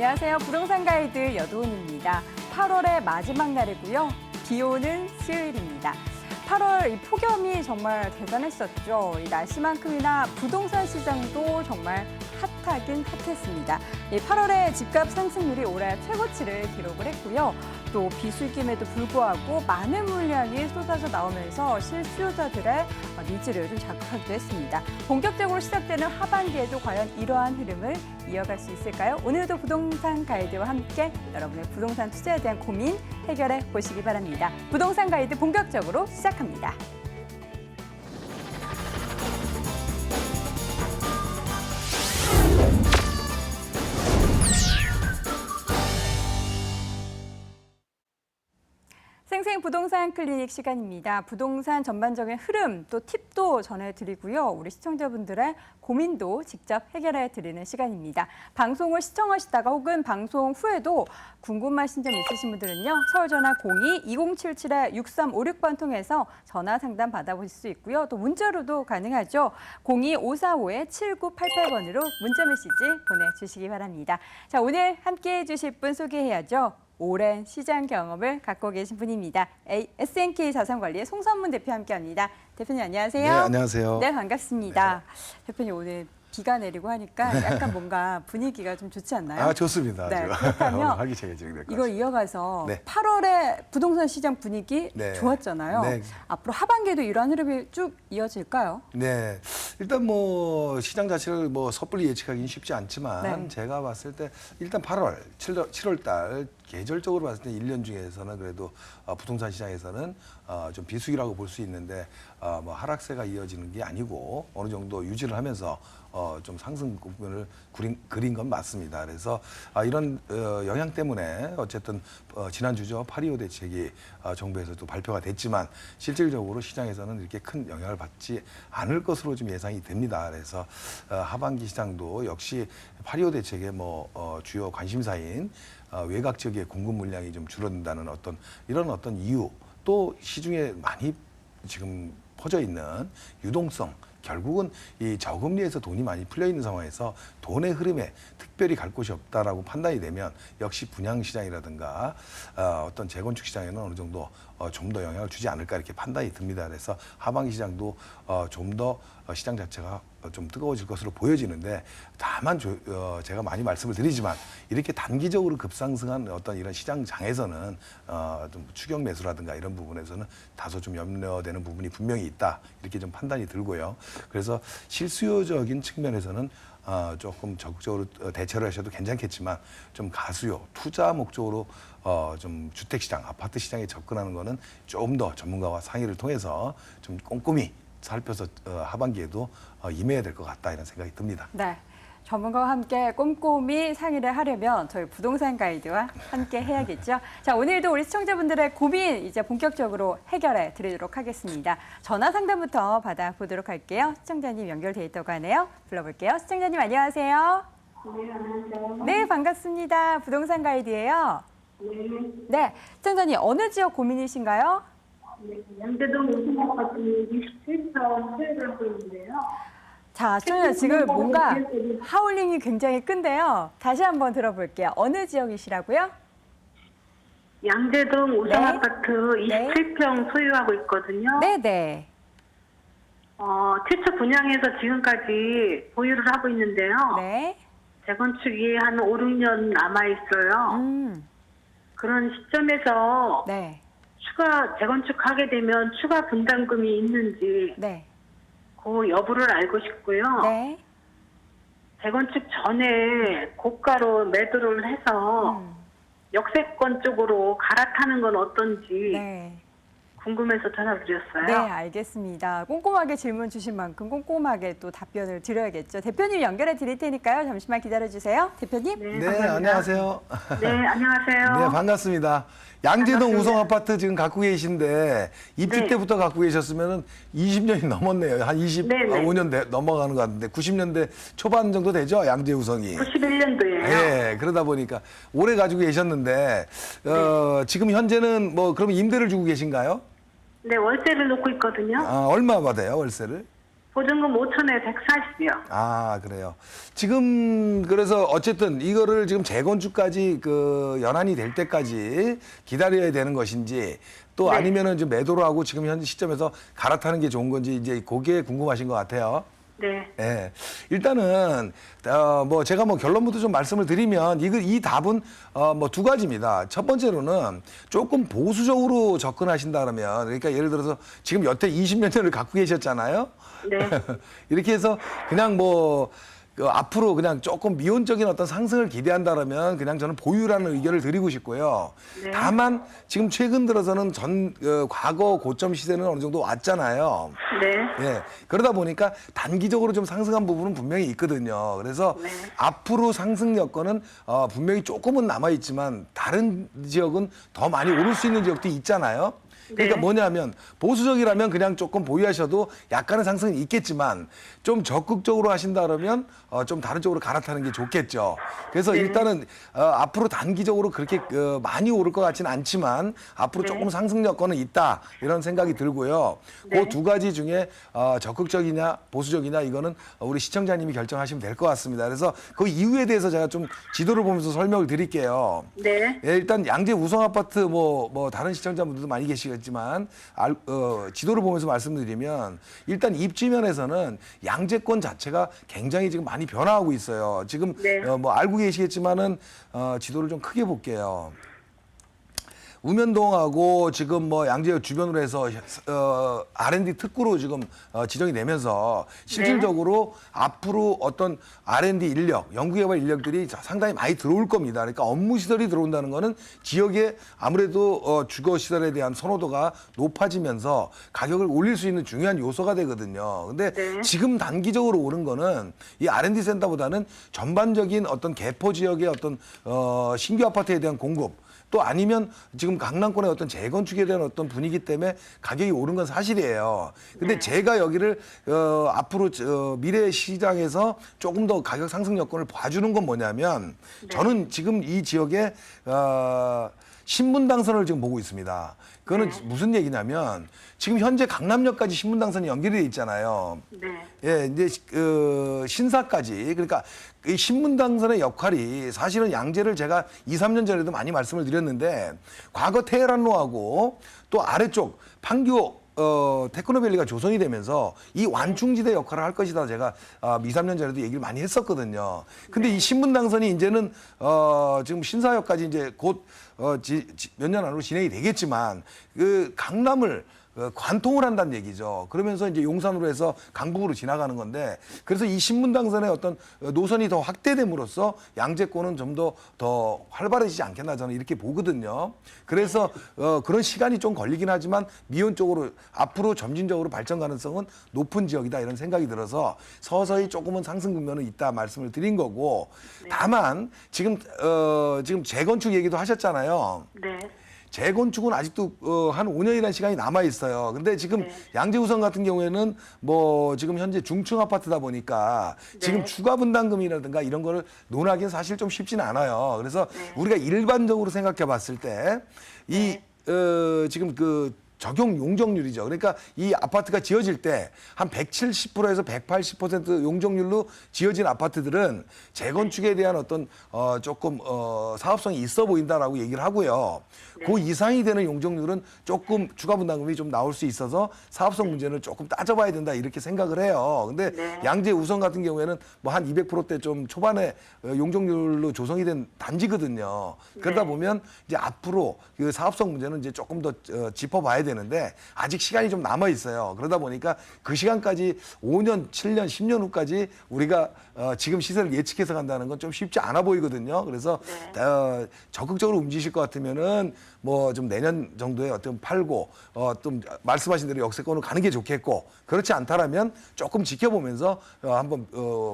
안녕하세요. 부동산 가이드 여도은입니다. 8월의 마지막 날이고요. 비 오는 수요일입니다. 8월 이 폭염이 정말 대단했었죠. 이 날씨만큼이나 부동산 시장도 정말 핫하긴 핫했습니다. 8월에 집값 상승률이 올해 최고치를 기록을 했고요. 또 비수기임에도 불구하고 많은 물량이 쏟아져 나오면서 실수요자들의 니즈를 좀 자극하기도 했습니다. 본격적으로 시작되는 하반기에도 과연 이러한 흐름을 이어갈 수 있을까요? 오늘도 부동산 가이드와 함께 여러분의 부동산 투자에 대한 고민 해결해 보시기 바랍니다. 부동산 가이드 본격적으로 시작합니다. 생생 부동산 클리닉 시간입니다. 부동산 전반적인 흐름 또 팁도 전해드리고요. 우리 시청자분들의 고민도 직접 해결해드리는 시간입니다. 방송을 시청하시다가 혹은 방송 후에도 궁금하신 점 있으신 분들은요. 서울전화 02-2077-6356번 통해서 전화 상담 받아보실 수 있고요. 또 문자로도 가능하죠. 02-545-7988번으로 문자 메시지 보내주시기 바랍니다. 자, 오늘 함께해 주실 분 소개해야죠. 오랜 시장 경험을 갖고 계신 분입니다. SNK 자산관리의 송선문 대표 함께합니다. 대표님 안녕하세요. 네, 안녕하세요. 네, 반갑습니다. 네. 대표님 오늘 비가 내리고 하니까 약간 뭔가 분위기가 좀 좋지 않나요? 아, 좋습니다. 네, 그렇다면 활기차게 진행될 것 이걸 같습니다. 이어가서 네. 8월에 부동산 시장 분위기 네. 좋았잖아요. 네. 앞으로 하반기에도 이러한 흐름이 쭉 이어질까요? 네, 일단 뭐 시장 자체를 뭐 섣불리 예측하기는 쉽지 않지만 네. 제가 봤을 때 일단 8월, 7월 달 계절적으로 봤을 때 1년 중에서는 그래도 부동산 시장에서는 좀 비수기라고 볼 수 있는데 뭐 하락세가 이어지는 게 아니고 어느 정도 유지를 하면서 좀 상승 국면을 그린 건 맞습니다. 그래서 이런 영향 때문에 어쨌든 지난주죠 8.25 대책이 정부에서도 발표가 됐지만 실질적으로 시장에서는 이렇게 큰 영향을 받지 않을 것으로 좀 예상이 됩니다. 그래서 하반기 시장도 역시 8.25 대책의 뭐 주요 관심사인 외곽 지역의 공급 물량이 좀 줄어든다는 이런 이유 또 시중에 많이 지금 퍼져 있는 유동성 결국은 이 저금리에서 돈이 많이 풀려 있는 상황에서 돈의 흐름에 특별히 갈 곳이 없다라고 판단이 되면 역시 분양 시장이라든가 어떤 재건축 시장에는 어느 정도 좀 더 영향을 주지 않을까 이렇게 판단이 듭니다. 그래서 하반기 시장도 좀 더 시장 자체가 좀 뜨거워질 것으로 보여지는데 다만 제가 많이 말씀을 드리지만 이렇게 단기적으로 급상승한 어떤 이런 시장장에서는 좀 추격 매수라든가 이런 부분에서는 다소 좀 염려되는 부분이 분명히 있다 이렇게 좀 판단이 들고요. 그래서 실수요적인 측면에서는 조금 적극적으로 대처를 하셔도 괜찮겠지만 좀 가수요, 투자 목적으로 좀 주택시장, 아파트 시장에 접근하는 거는 좀 더 전문가와 상의를 통해서 좀 꼼꼼히 살펴서 하반기에도 임해야 될 것 같다 이런 생각이 듭니다. 네. 전문가와 함께 꼼꼼히 상의를 하려면 저희 부동산 가이드와 함께 해야겠죠. 자, 오늘도 우리 시청자분들의 고민 이제 본격적으로 해결해 드리도록 하겠습니다. 전화 상담부터 받아보도록 할게요. 시청자님 연결돼 있다고 하네요. 불러볼게요. 시청자님 안녕하세요. 네, 안녕하세요. 네, 반갑습니다. 부동산 가이드예요. 네, 시청자님 어느 지역 고민이신가요? 네, 양재동 우승아파트 27층 수혜를 하고 있는데요. 자, 시청자 지금 뭔가 하울링이 굉장히 큰데요. 다시 한번 들어볼게요. 어느 지역이시라고요? 양재동 우승아파트 27평 소유하고 있거든요. 네네. 최초 분양해서 지금까지 보유를 하고 있는데요. 네. 재건축이 한 5, 6년 남아있어요. 그런 시점에서 네. 추가 재건축하게 되면 추가 분담금이 있는지 네. 그 여부를 알고 싶고요. 네. 재건축 전에 고가로 매도를 해서 역세권 쪽으로 갈아타는 건 어떤지 네. 궁금해서 전화드렸어요. 네, 알겠습니다. 꼼꼼하게 질문 주신 만큼 꼼꼼하게 또 답변을 드려야겠죠. 대표님 연결해 드릴 테니까요. 잠시만 기다려 주세요. 대표님. 네, 네, 감사합니다. 안녕하세요. 네, 안녕하세요. 네, 반갑습니다. 양재동 반갑습니다. 우성 아파트 지금 갖고 계신데 입주 네. 때부터 갖고 계셨으면 20년이 넘었네요. 한 25년 넘어가는 것 같은데 90년대 초반 정도 되죠? 양재 우성이. 91년도예요. 예, 그러다 보니까 오래 가지고 계셨는데 지금 현재는 뭐 그러면 임대를 주고 계신가요? 네, 월세를 놓고 있거든요. 얼마 받아요, 월세를? 보증금 5천에 140이요. 아, 그래요. 지금 그래서 어쨌든 이거를 지금 재건축까지 그 연한이 될 때까지 기다려야 되는 것인지 또 네. 아니면은 좀 매도를 하고 지금 현재 시점에서 갈아타는 게 좋은 건지 이제 그게 궁금하신 것 같아요. 네. 예. 일단은 뭐 제가 뭐 결론부터 좀 말씀을 드리면 이 답은 뭐 두 가지입니다. 첫 번째로는 조금 보수적으로 접근하신다 그러면 그러니까 예를 들어서 지금 여태 20몇 년을 갖고 계셨잖아요. 네. 이렇게 해서 그냥 뭐 앞으로 그냥 조금 미온적인 어떤 상승을 기대한다면 그냥 저는 보유라는 의견을 드리고 싶고요. 네. 다만 지금 최근 들어서는 과거 고점 시세는 어느 정도 왔잖아요. 네. 예. 그러다 보니까 단기적으로 좀 상승한 부분은 분명히 있거든요. 그래서 네. 앞으로 상승 여건은 분명히 조금은 남아있지만 다른 지역은 더 많이 오를 수 있는 지역도 있잖아요. 그러니까 네. 뭐냐면 보수적이라면 그냥 조금 보유하셔도 약간의 상승은 있겠지만 좀 적극적으로 하신다 그러면 좀 다른 쪽으로 갈아타는 게 좋겠죠. 그래서 네. 일단은 앞으로 단기적으로 그렇게 많이 오를 것 같지는 않지만 앞으로 네. 조금 상승 여건은 있다 이런 생각이 들고요. 네. 그 두 가지 중에 적극적이냐 보수적이냐 이거는 우리 시청자님이 결정하시면 될 것 같습니다. 그래서 그 이유에 대해서 제가 좀 지도를 보면서 설명을 드릴게요. 네. 예, 일단 양재 우성 아파트 뭐 다른 시청자분들도 많이 계시겠지만 지도를 보면서 말씀드리면 일단 입지면에서는 양재권 자체가 굉장히 지금 많이 변화하고 있어요. 지금 네. 뭐 알고 계시겠지만은 지도를 좀 크게 볼게요. 우면동하고 지금 뭐 양재 주변으로 해서 R&D 특구로 지금 지정이 되면서 실질적으로 앞으로 어떤 R&D 인력, 연구개발 인력들이 상당히 많이 들어올 겁니다. 그러니까 업무 시설이 들어온다는 거는 지역에 아무래도 주거 시설에 대한 선호도가 높아지면서 가격을 올릴 수 있는 중요한 요소가 되거든요. 근데 네. 지금 단기적으로 오른 거는 이 R&D 센터보다는 전반적인 어떤 개포 지역의 어떤 신규 아파트에 대한 공급 또 아니면 지금 강남권의 어떤 재건축에 대한 어떤 분위기 때문에 가격이 오른 건 사실이에요. 근데 제가 여기를 앞으로 미래 시장에서 조금 더 가격 상승 여건을 봐주는 건 뭐냐면 저는 지금 이 지역에 신분당선을 지금 보고 있습니다. 그거는 무슨 얘기냐면 지금 현재 강남역까지 신분당선이 연결이 돼 있잖아요. 네. 예, 이제 신사까지 그러니까 이 신분당선의 역할이 사실은 양재를 제가 2, 3년 전에도 많이 말씀을 드렸는데 과거 테헤란로하고 또 아래쪽 판교 테크노밸리가 조성이 되면서 이 완충지대 역할을 할 것이다 제가 2, 3년 전에도 얘기를 많이 했었거든요. 근데 이 신분당선이 이제는 지금 신사역까지 이제 곧 몇 년 안으로 진행이 되겠지만 그 강남을 관통을 한다는 얘기죠. 그러면서 이제 용산으로 해서 강북으로 지나가는 건데 그래서 이 신분당선의 어떤 노선이 더 확대됨으로써 양재권은 좀 더 활발해지지 않겠나 저는 이렇게 보거든요. 그래서 그런 시간이 좀 걸리긴 하지만 미온 쪽으로 앞으로 점진적으로 발전 가능성은 높은 지역이다 이런 생각이 들어서 서서히 조금은 상승 국면은 있다 말씀을 드린 거고 다만 지금 재건축 얘기도 하셨잖아요. 네. 재건축은 아직도 한 5년이라는 시간이 남아 있어요. 근데 지금 네. 양재우성 같은 경우에는 뭐 지금 현재 중층 아파트다 보니까 지금 네. 추가 분담금이라든가 이런 거를 논하기는 사실 좀 쉽지는 않아요. 그래서 네. 우리가 일반적으로 생각해 봤을 때 이 지금 그 적용 용적률이죠. 그러니까 이 아파트가 지어질 때 한 170%에서 180% 용적률로 지어진 아파트들은 재건축에 대한 어떤 조금 사업성이 있어 보인다라고 얘기를 하고요. 그 이상이 되는 용적률은 조금 추가 분담금이 좀 나올 수 있어서 사업성 문제는 조금 따져봐야 된다 이렇게 생각을 해요. 근데 네. 양재 우성 같은 경우에는 뭐 한 200%대 좀 초반에 용적률로 조성이 된 단지거든요. 그러다 보면 이제 앞으로 그 사업성 문제는 이제 조금 더 짚어봐야 되는데 아직 시간이 좀 남아 있어요. 그러다 보니까 그 시간까지 5년, 7년, 10년 후까지 우리가 지금 시세를 예측해서 간다는 건 좀 쉽지 않아 보이거든요. 그래서 적극적으로 움직이실 것 같으면은 뭐 좀 내년 정도에 어떤 팔고 좀 말씀하신 대로 역세권으로 가는 게 좋겠고 그렇지 않다라면 조금 지켜보면서 한번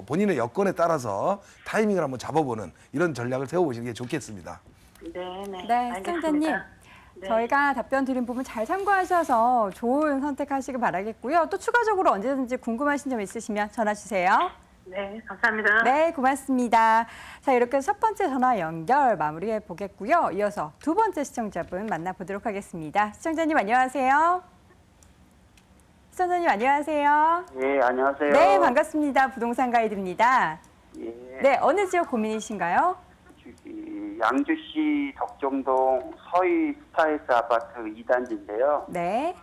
본인의 여건에 따라서 타이밍을 한번 잡아보는 이런 전략을 세워보시는 게 좋겠습니다. 네. 네. 네, 시청자님. 알겠습니다. 네. 저희가 답변 드린 부분 잘 참고하셔서 좋은 선택하시길 바라겠고요. 또 추가적으로 언제든지 궁금하신 점 있으시면 전화 주세요. 네. 감사합니다. 네, 고맙습니다. 자, 이렇게 첫 번째 전화 연결 마무리해 보겠고요. 이어서 두 번째 시청자분 만나보도록 하겠습니다. 시청자님 안녕하세요. 시청자님 안녕하세요. 예, 안녕하세요. 네, 반갑습니다. 부동산 가이드입니다. 예, 네, 어느 지역 고민이신가요? 저기 양주시 덕정동 서희 스타일스 아파트 2단지인데요. 네,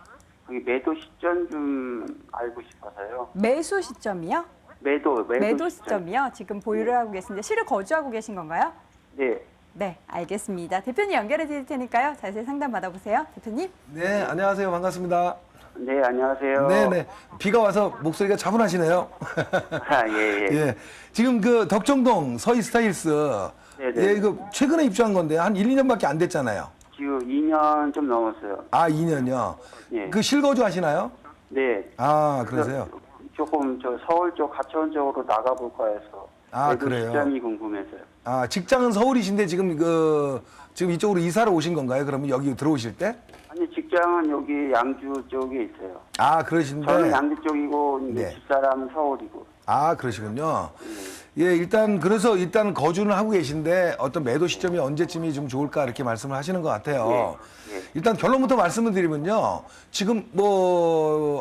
거기 매도 시점 좀 알고 싶어서요. 매수 시점이요? 매도 매도 시점. 시점이요? 지금 보유를 하고 계신데 실을 거주하고 계신 건가요? 네, 네, 알겠습니다. 대표님 연결해 드릴 테니까요. 자세히 상담 받아보세요. 대표님. 네, 안녕하세요. 반갑습니다. 네, 안녕하세요. 네네. 비가 와서 목소리가 차분하시네요. 아, 예, 예. 예. 지금 그 덕정동 서희 스타일스. 네네. 예, 이거 최근에 입주한 건데 한 1, 2년밖에 안 됐잖아요. 지금 2년 좀 넘었어요. 아, 2년요. 예. 그 실거주 하시나요? 네. 아, 그러세요? 조금 저 서울 쪽 하천 쪽으로 나가볼까 해서. 아, 매도 그래요? 시점이 궁금해서요. 아, 직장은 서울이신데 지금 지금 이쪽으로 이사를 오신 건가요? 그러면 여기 들어오실 때? 아니, 직장은 여기 양주 쪽에 있어요. 아, 그러신데. 저는 양주 쪽이고 이제 네. 집사람은 서울이고. 아, 그러시군요. 예, 그래서 일단 거주는 하고 계신데 어떤 매도 시점이 언제쯤이 좀 좋을까 이렇게 말씀을 하시는 것 같아요. 예, 예. 일단 결론부터 말씀을 드리면요. 지금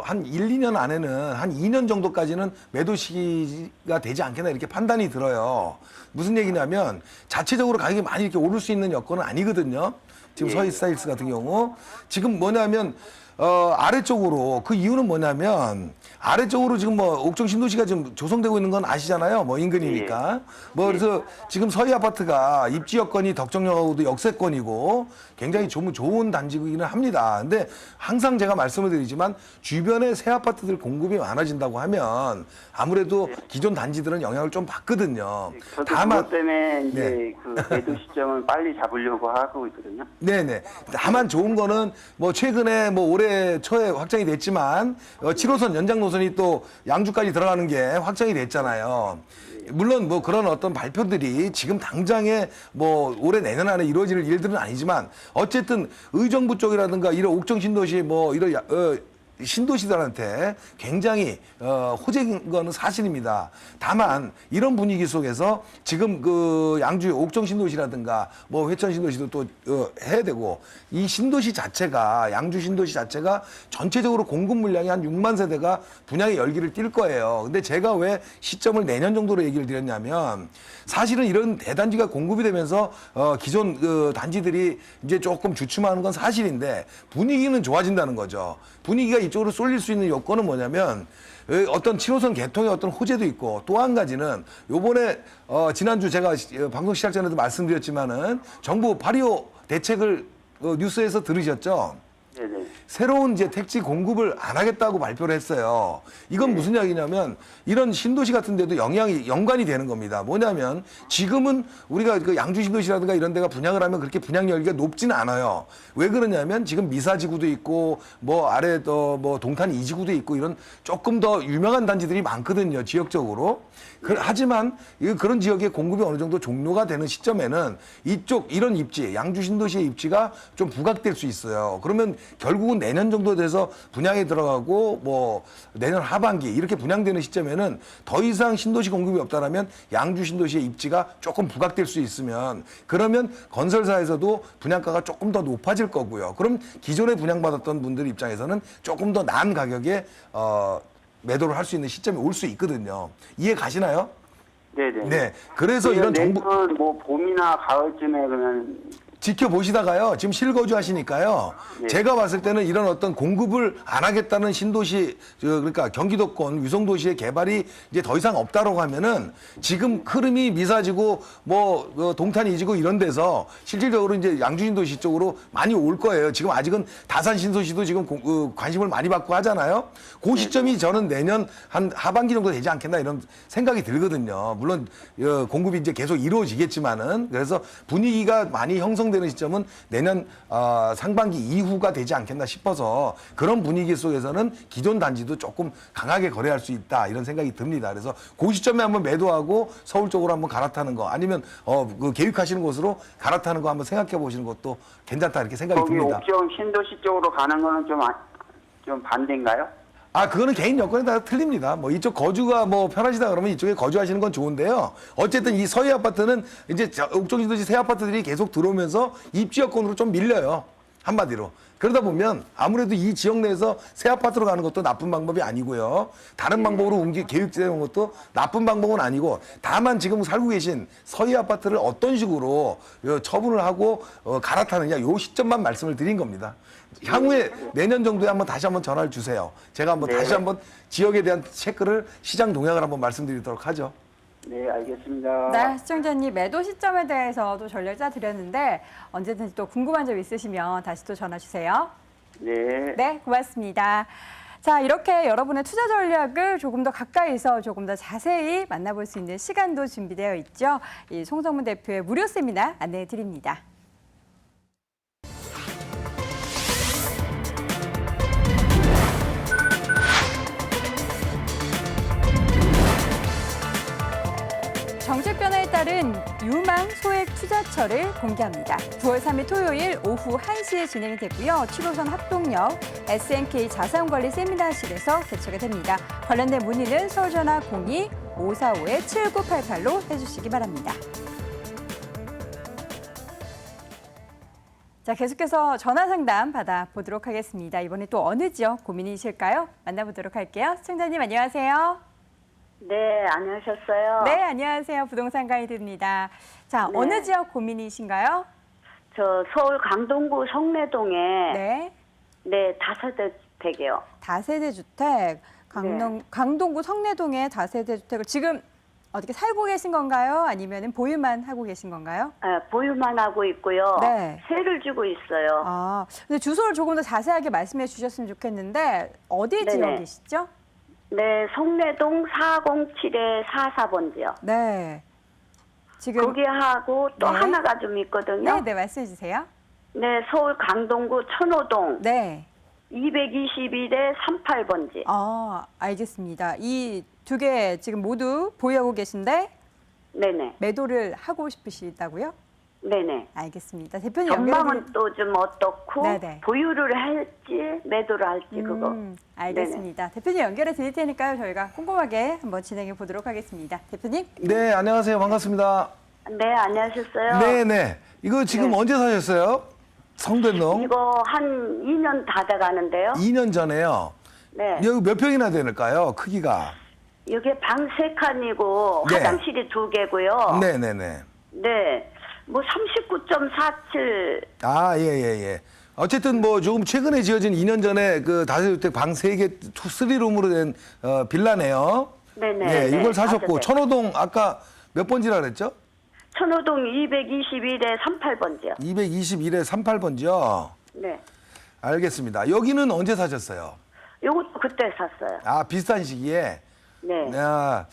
한 1, 2년 안에는 한 2년 정도까지는 매도 시기가 되지 않겠나 이렇게 판단이 들어요. 무슨 얘기냐면 자체적으로 가격이 많이 이렇게 오를 수 있는 여건은 아니거든요. 지금 예. 서희 스타일스 같은 경우. 지금 뭐냐면 아래쪽으로 그 이유는 뭐냐면 아래쪽으로 지금 뭐 옥정 신도시가 지금 조성되고 있는 건 아시잖아요. 뭐 인근이니까. 뭐 그래서 지금 서희 아파트가 입지 여건이 덕정역하고도 역세권이고 굉장히 좋은 단지이기는 합니다. 근데 항상 제가 말씀을 드리지만 주변에 새 아파트들 공급이 많아진다고 하면 아무래도 기존 단지들은 영향을 좀 받거든요. 저도 다만 그것 때문에 이제 네. 그 매도 시점을 빨리 잡으려고 하고 있거든요. 네네. 다만 좋은 거는 뭐 최근에 뭐 올해 초에 확정이 됐지만 7호선 연장 노선이 또 양주까지 들어가는 게 확정이 됐잖아요. 물론 뭐 그런 어떤 발표들이 지금 당장에 뭐 올해 내년 안에 이루어질 일들은 아니지만 어쨌든 의정부 쪽이라든가 이런 옥정 신도시 뭐 이런 신도시들한테 굉장히 호재인 거는 사실입니다. 다만 이런 분위기 속에서 지금 그 양주 옥정 신도시라든가 뭐 회천 신도시도 또 해야 되고 이 신도시 자체가 양주 신도시 자체가 전체적으로 공급 물량이 한 6만 세대가 분양의 열기를 띨 거예요. 근데 제가 왜 시점을 내년 정도로 얘기를 드렸냐면 사실은 이런 대단지가 공급이 되면서 기존 그 단지들이 이제 조금 주춤하는 건 사실인데 분위기는 좋아진다는 거죠. 분위기가 이쪽으로 쏠릴 수 있는 요건은 뭐냐면 어떤 7호선 개통의 어떤 호재도 있고 또 한 가지는 요번에 지난주 제가 방송 시작 전에도 말씀드렸지만은 정부 8.25 대책을 뉴스에서 들으셨죠? 네네. 새로운 이제 택지 공급을 안 하겠다고 발표를 했어요. 이건 무슨 이야기냐면 이런 신도시 같은 데도 연관이 되는 겁니다. 뭐냐면 지금은 우리가 그 양주 신도시라든가 이런 데가 분양을 하면 그렇게 분양 열기가 높지는 않아요. 왜 그러냐면 지금 미사지구도 있고 뭐 아래 뭐 동탄 2지구도 있고 이런 조금 더 유명한 단지들이 많거든요. 지역적으로. 하지만 그런 지역의 공급이 어느 정도 종료가 되는 시점에는 이런 입지, 양주 신도시의 입지가 좀 부각될 수 있어요. 그러면 결국은 내년 정도 돼서 분양에 들어가고 뭐 내년 하반기 이렇게 분양되는 시점에는 더 이상 신도시 공급이 없다라면 양주 신도시의 입지가 조금 부각될 수 있으면 그러면 건설사에서도 분양가가 조금 더 높아질 거고요. 그럼 기존에 분양받았던 분들 입장에서는 조금 더 나은 가격에 매도를 할 수 있는 시점이 올 수 있거든요. 이해 가시나요? 네네. 네. 그래서 이런 정부 내년 뭐 봄이나 가을쯤에 그러면 지켜보시다가요. 지금 실거주 하시니까요. 네. 제가 봤을 때는 이런 어떤 공급을 안 하겠다는 신도시, 그러니까 경기도권 위성도시의 개발이 이제 더 이상 없다라고 하면은 지금 흐름이 미사지고 뭐 동탄 이지구 이런 데서 실질적으로 이제 양주 신도시 쪽으로 많이 올 거예요. 지금 아직은 다산 신도시도 지금 관심을 많이 받고 하잖아요. 그 시점이 저는 내년 한 하반기 정도 되지 않겠나 이런 생각이 들거든요. 물론 공급이 이제 계속 이루어지겠지만은 그래서 분위기가 많이 형성되는 시점은 내년 상반기 이후가 되지 않겠나 싶어서 그런 분위기 속에서는 기존 단지도 조금 강하게 거래할 수 있다 이런 생각이 듭니다. 그래서 그 시점에 한번 매도하고 서울 쪽으로 한번 갈아타는 거 아니면 그 계획하시는 곳으로 갈아타는 거 한번 생각해 보시는 것도 괜찮다 이렇게 생각이 거기 듭니다. 옥정 신도시 쪽으로 가는 거는 좀 반대인가요? 그거는 개인 여건에 따라 틀립니다. 뭐 이쪽 거주가 뭐 편하시다 그러면 이쪽에 거주하시는 건 좋은데요. 어쨌든 이 서희 아파트는 이제 옥정 신도시 새 아파트들이 계속 들어오면서 입지 여건으로 좀 밀려요. 한마디로. 그러다 보면 아무래도 이 지역 내에서 새 아파트로 가는 것도 나쁜 방법이 아니고요. 다른 방법으로 계획되는 것도 나쁜 방법은 아니고, 다만 지금 살고 계신 서희 아파트를 어떤 식으로 처분을 하고 갈아타느냐, 요 시점만 말씀을 드린 겁니다. 향후에 내년 정도에 다시 한번 전화를 주세요. 제가 네. 다시 한번 지역에 대한 체크를, 시장 동향을 한번 말씀드리도록 하죠. 네, 알겠습니다. 네, 시청자님 매도 시점에 대해서도 전략 짜드렸는데 언제든지 또 궁금한 점 있으시면 다시 또 전화 주세요. 네. 네, 고맙습니다. 자, 이렇게 여러분의 투자 전략을 조금 더 가까이서 조금 더 자세히 만나볼 수 있는 시간도 준비되어 있죠. 이 송성문 대표의 무료 세미나 안내해 드립니다. 정책 변화에 따른 유망 소액 투자처를 공개합니다. 9월 3일 토요일 오후 1시에 진행이 됐고요. 7호선 합동역 SNK 자산관리 세미나실에서 개최가 됩니다. 관련된 문의는 서울전화 02-545-7988로 해주시기 바랍니다. 자, 계속해서 전화 상담 받아보도록 하겠습니다. 이번에 또 어느 지역 고민이실까요? 만나보도록 할게요. 시청자님 안녕하세요. 네, 안녕하셨어요. 네, 안녕하세요. 부동산 가이드입니다. 자, 네. 어느 지역 고민이신가요? 저 서울 강동구 성내동에 네, 다세대 주택이요. 다세대 주택, 강동구 성내동의 다세대 주택을 지금 어떻게 살고 계신 건가요? 아니면 보유만 하고 계신 건가요? 보유만 하고 있고요. 네. 세를 주고 있어요. 아, 근데 주소를 조금 더 자세하게 말씀해 주셨으면 좋겠는데 어디 네네. 지역이시죠? 네, 성내동 407-44번지요. 네. 지금 거기하고 또 네. 하나가 좀 있거든요. 네, 네, 말씀해 주세요. 네, 서울 강동구 천호동 네. 222-38번지. 알겠습니다. 이 두 개 지금 모두 보유하고 계신데 네네. 매도를 하고 싶으시다고요? 네네. 알겠습니다. 대표님 전망은 또 좀 어떻고 네네. 보유를 할지 매도를 할지 그거. 알겠습니다. 대표님 연결해 드릴 테니까요. 저희가 꼼꼼하게 한번 진행해 보도록 하겠습니다. 대표님. 네, 안녕하세요. 반갑습니다. 네, 안녕하셨어요. 네네. 이거 지금 네. 언제 사셨어요? 성대동? 이거 한 2년 다 돼 가는데요. 2년 전에요. 네. 여기 몇 평이나 될까요? 크기가? 여기 방 3칸이고 네. 화장실이 2개고요. 네네네. 네. 뭐 39.47. 아, 예. 어쨌든 조금 최근에 지어진 2년 전에 그 다세주택 방 3개, 3룸으로 된 빌라네요. 네네. 예, 네, 이걸 사셨고, 다세대. 천호동 아까 몇 번지라 그랬죠? 천호동 221-38번지요. 221에 38번지요? 네. 알겠습니다. 여기는 언제 사셨어요? 요것도 그때 샀어요. 아, 비슷한 시기에? 네. 아,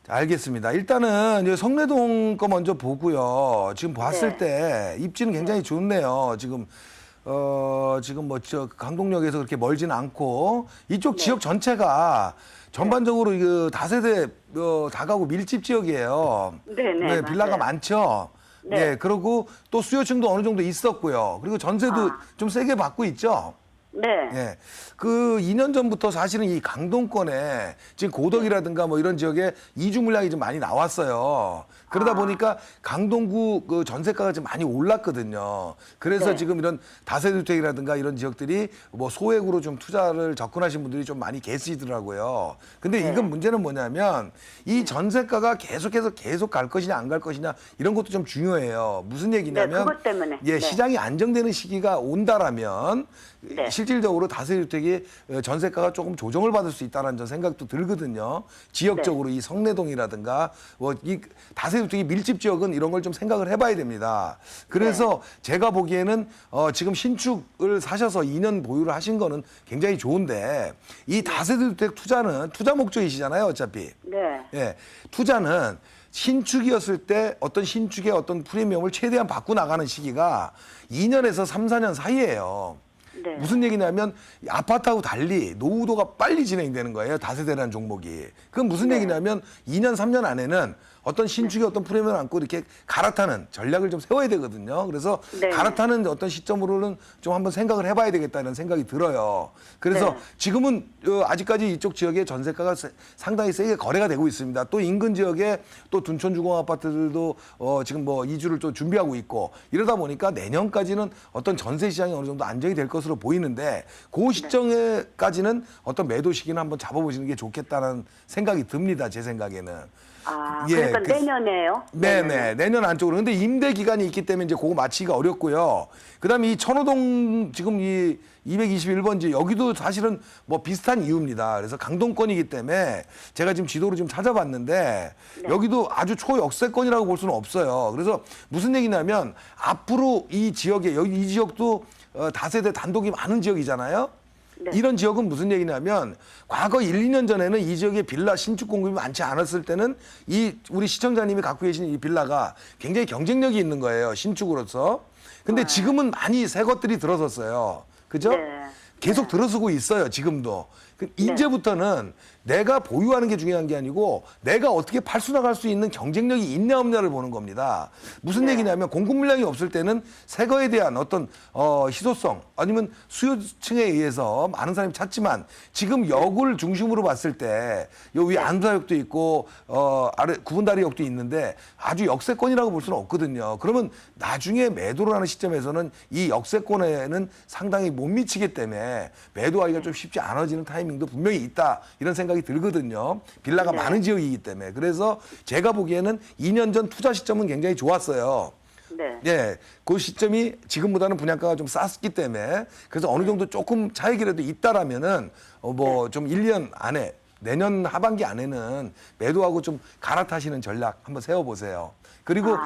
알겠습니다. 일단은 이제 성내동 거 먼저 보고요. 지금 봤을 네. 때 입지는 굉장히 좋네요. 지금 강동역에서 그렇게 멀지는 않고 이쪽 지역 전체가 전반적으로 그 다세대 다가구 밀집 지역이에요. 네네, 빌라가 맞아요. 많죠. 네. 예, 그리고 또 수요층도 어느 정도 있었고요. 그리고 전세도 좀 세게 받고 있죠. 네. 예. 그 2년 전부터 사실은 이 강동권에 지금 고덕이라든가 이런 지역에 이주 물량이 좀 많이 나왔어요. 그러다 보니까 강동구 그 전세가가 좀 많이 올랐거든요. 그래서 네. 지금 이런 다세주택이라든가 이런 지역들이 소액으로 좀 투자를 접근하신 분들이 좀 많이 계시더라고요. 근데 네. 이건 문제는 뭐냐면 이 전세가가 계속해서 계속 갈 것이냐 안 갈 것이냐 이런 것도 좀 중요해요. 무슨 얘기냐면 네, 그것 때문에. 예, 네. 시장이 안정되는 시기가 온다라면 네. 실질적으로 다세주택이 전세가가 조금 조정을 받을 수 있다는 전 생각도 들거든요. 지역적으로 네. 이 성내동이라든가 이 다세주택이 밀집 지역은 이런 걸 좀 생각을 해봐야 됩니다. 그래서 제가 보기에는 지금 신축을 사셔서 2년 보유를 하신 거는 굉장히 좋은데 이 다세주택 투자는 투자 목적이시잖아요, 어차피. 네. 예, 투자는 신축이었을 때 어떤 신축의 어떤 프리미엄을 최대한 받고 나가는 시기가 2년에서 3, 4년 사이예요. 네. 무슨 얘기냐면 아파트하고 달리 노후도가 빨리 진행되는 거예요. 다세대라는 종목이. 그건 무슨 네. 얘기냐면 2년, 3년 안에는 어떤 신축의 어떤 프레임을 안고 이렇게 갈아타는 전략을 좀 세워야 되거든요. 그래서 네. 갈아타는 어떤 시점으로는 좀 한번 생각을 해봐야 되겠다는 생각이 들어요. 그래서 네. 지금은 아직까지 이쪽 지역의 전세가가 상당히 세게 거래가 되고 있습니다. 또 인근 지역에 또 둔촌 주공 아파트들도 지금 뭐 이주를 또 준비하고 있고 이러다 보니까 내년까지는 어떤 전세 시장이 어느 정도 안정이 될 것으로 보이는데 그 시점에까지는 어떤 매도 시기는 한번 잡아보시는 게 좋겠다는 생각이 듭니다. 제 생각에는. 아, 예, 그러니까 그- 내년에요? 네네. 내년 안쪽으로. 근데 임대 기간이 있기 때문에 이제 그거 맞히기가 어렵고요. 그 다음에 이 천호동 지금 이 221번지 여기도 사실은 뭐 비슷한 이유입니다. 그래서 강동권이기 때문에 제가 지금 지도를 좀 찾아봤는데 여기도 아주 초역세권이라고 볼 수는 없어요. 그래서 무슨 얘기냐면 앞으로 이 지역에 여기 이 지역도 다세대 단독이 많은 지역이잖아요. 네. 이런 지역은 무슨 얘기냐면 과거 1, 2년 전에는 이 지역에 빌라 신축 공급이 많지 않았을 때는 이 우리 시청자님이 갖고 계신 이 빌라가 굉장히 경쟁력이 있는 거예요. 신축으로서. 근데 지금은 많이 새 것들이 들어섰어요. 그죠? 네. 계속 들어서고 있어요. 지금도. 이제부터는 내가 보유하는 게 중요한 게 아니고 내가 어떻게 팔수나갈 수 있는 경쟁력이 있냐 없냐를 보는 겁니다. 무슨 얘기냐면 공급 물량이 없을 때는 새 거에 대한 어떤 희소성 아니면 수요층에 의해서 많은 사람이 찾지만 지금 역을 중심으로 봤을 때 요 위에 안사역도 있고 아래 구분다리역도 있는데 아주 역세권이라고 볼 수는 없거든요. 그러면 나중에 매도를 하는 시점에서는 이 역세권에는 상당히 못 미치기 때문에 매도하기가 좀 쉽지 않아지는 타이밍도 분명히 있다 이런 생각이 들거든요. 빌라가 많은 지역이기 때문에. 그래서 제가 보기에는 2년 전 투자 시점은 굉장히 좋았어요. 네. 예, 그 시점이 지금보다는 분양가가 좀 쌌기 때문에 그래서 어느 정도 조금 차익이라도 있다라면은 뭐 좀 1년 안에 내년 하반기 안에는 매도하고 좀 갈아타시는 전략 한번 세워보세요. 그리고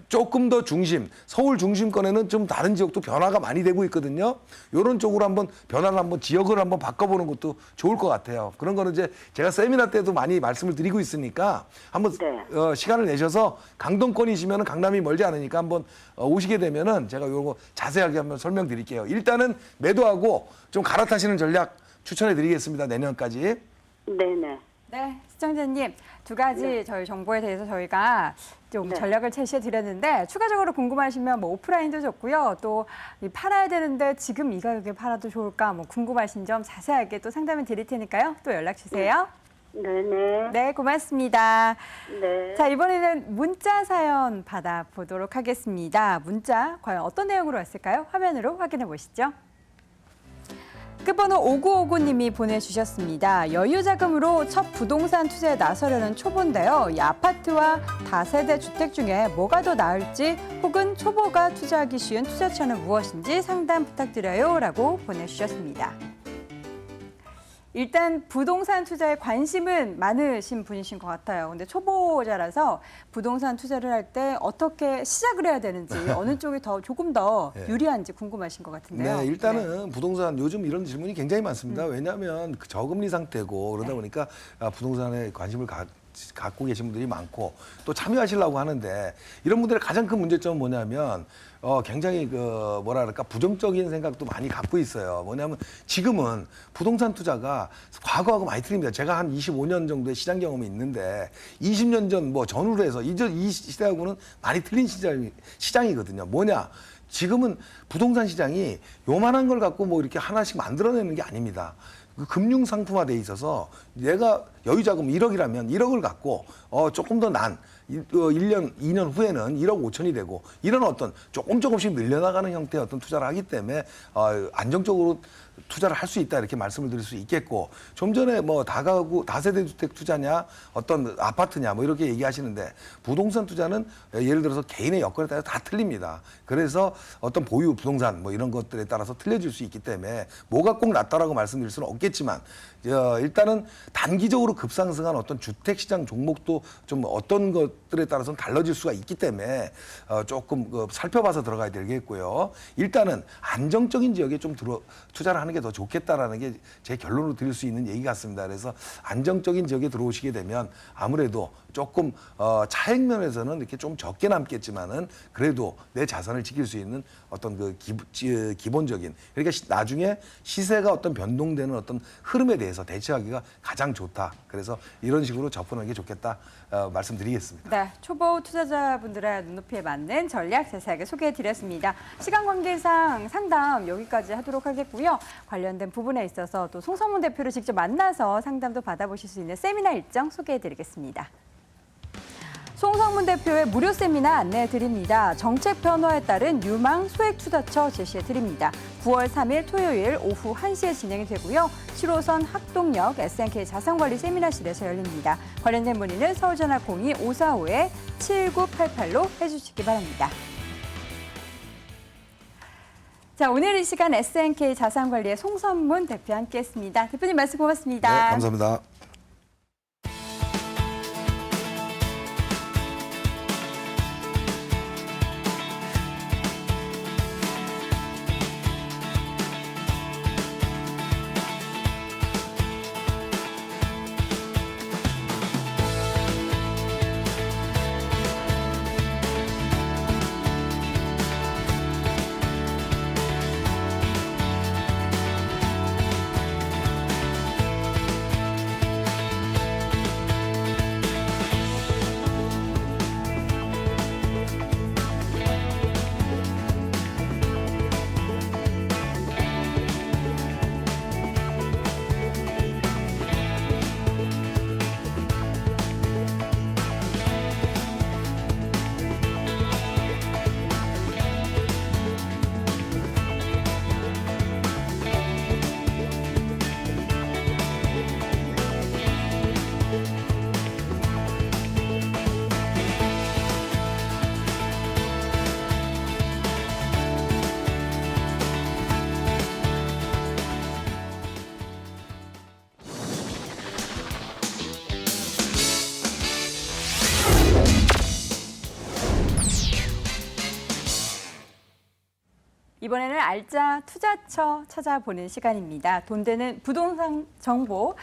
조금 더 중심, 서울 중심권에는 좀 다른 지역도 변화가 많이 되고 있거든요. 이런 쪽으로 한번 변화를 한번 지역을 한번 바꿔보는 것도 좋을 것 같아요. 그런 거는 이제 제가 세미나 때도 많이 말씀을 드리고 있으니까 한번 네. 시간을 내셔서 강동권이시면 강남이 멀지 않으니까 한번 오시게 되면은 제가 이거 자세하게 한번 설명드릴게요. 일단은 매도하고 좀 갈아타시는 전략 추천해드리겠습니다. 내년까지. 네네. 네, 시청자님 두 가지 저희 정보에 대해서 저희가 좀 네. 전략을 제시해 드렸는데 추가적으로 궁금하시면 뭐 오프라인도 좋고요. 또 이 팔아야 되는데 지금 이 가격에 팔아도 좋을까 뭐 궁금하신 점 자세하게 또 상담을 드릴 테니까요. 또 연락 주세요. 네네. 네, 고맙습니다. 네. 자, 이번에는 문자 사연 받아보도록 하겠습니다. 문자 과연 어떤 내용으로 왔을까요? 화면으로 확인해 보시죠. 끝번호 5959님이 보내주셨습니다. 여유자금으로 첫 부동산 투자에 나서려는 초보인데요. 이 아파트와 다세대 주택 중에 뭐가 더 나을지 혹은 초보가 투자하기 쉬운 투자처는 무엇인지 상담 부탁드려요 라고 보내주셨습니다. 일단 부동산 투자에 관심은 많으신 분이신 것 같아요. 근데 초보자라서 부동산 투자를 할 때 어떻게 시작을 해야 되는지 어느 쪽이 더 조금 더 예. 유리한지 궁금하신 것 같은데요. 네, 일단은 부동산 요즘 이런 질문이 굉장히 많습니다. 왜냐하면 그 저금리 상태고 그러다 보니까 부동산에 관심을 갖고 계신 분들이 많고 또 참여하시려고 하는데 이런 분들의 가장 큰 문제점은 뭐냐면 굉장히 그 뭐라 그럴까 부정적인 생각도 많이 갖고 있어요. 뭐냐면 지금은 부동산 투자가 과거하고 많이 틀립니다. 제가 한 25년 정도의 시장 경험이 있는데 20년 전 뭐 전후로 해서 이 시대하고는 많이 틀린 시장이거든요. 뭐냐? 지금은 부동산 시장이 요만한 걸 갖고 뭐 이렇게 하나씩 만들어내는 게 아닙니다. 그 금융 상품화돼 있어서 내가 여유자금 1억이라면 1억을 갖고 조금 더 난 1년, 2년 후에는 1억 5천이 되고 이런 어떤 조금씩 늘려나가는 형태의 어떤 투자를 하기 때문에 안정적으로 투자를 할 수 있다 이렇게 말씀을 드릴 수 있겠고 좀 전에 뭐 다가구 다세대 주택 투자냐 어떤 아파트냐 뭐 이렇게 얘기하시는데 부동산 투자는 예를 들어서 개인의 여건에 따라 다 틀립니다. 그래서 어떤 보유 부동산 뭐 이런 것들에 따라서 틀려질 수 있기 때문에 뭐가 꼭 낫다라고 말씀드릴 수는 없겠지만 일단은 단기적으로 급상승한 어떤 주택시장 종목도 좀 어떤 것들에 따라서는 달라질 수가 있기 때문에 조금 살펴봐서 들어가야 되겠고요. 일단은 안정적인 지역에 좀 투자를 하는 게 더 좋겠다라는 게 제 결론으로 드릴 수 있는 얘기 같습니다. 그래서 안정적인 지역에 들어오시게 되면 아무래도 조금 차익 면에서는 이렇게 좀 적게 남겠지만은 그래도 내 자산을 지킬 수 있는 어떤 기본적인 그러니까 나중에 시세가 어떤 변동되는 어떤 흐름에 대해서 대해서 대처하기가 가장 좋다. 그래서 이런 식으로 접근하는 게 좋겠다 말씀드리겠습니다. 네, 초보 투자자분들의 눈높이에 맞는 전략 자세하게 소개해드렸습니다. 시간 관계상 상담 여기까지 하도록 하겠고요. 관련된 부분에 있어서 또 송성문 대표를 직접 만나서 상담도 받아보실 수 있는 세미나 일정 소개해드리겠습니다. 송성문 대표의 무료 세미나 안내해드립니다. 정책 변화에 따른 유망 소액투자처 제시해드립니다. 9월 3일 토요일 오후 1시에 진행이 되고요. 7호선 학동역 SNK 자산관리 세미나실에서 열립니다. 관련된 문의는 서울전화 02-545-7988로 해주시기 바랍니다. 자, 오늘 이 시간 SNK 자산관리의 송성문 대표와 함께했습니다. 대표님 말씀 고맙습니다. 네, 감사합니다. 이번에는 알짜 투자처 찾아보는 시간입니다. 돈 되는 부동산 정보,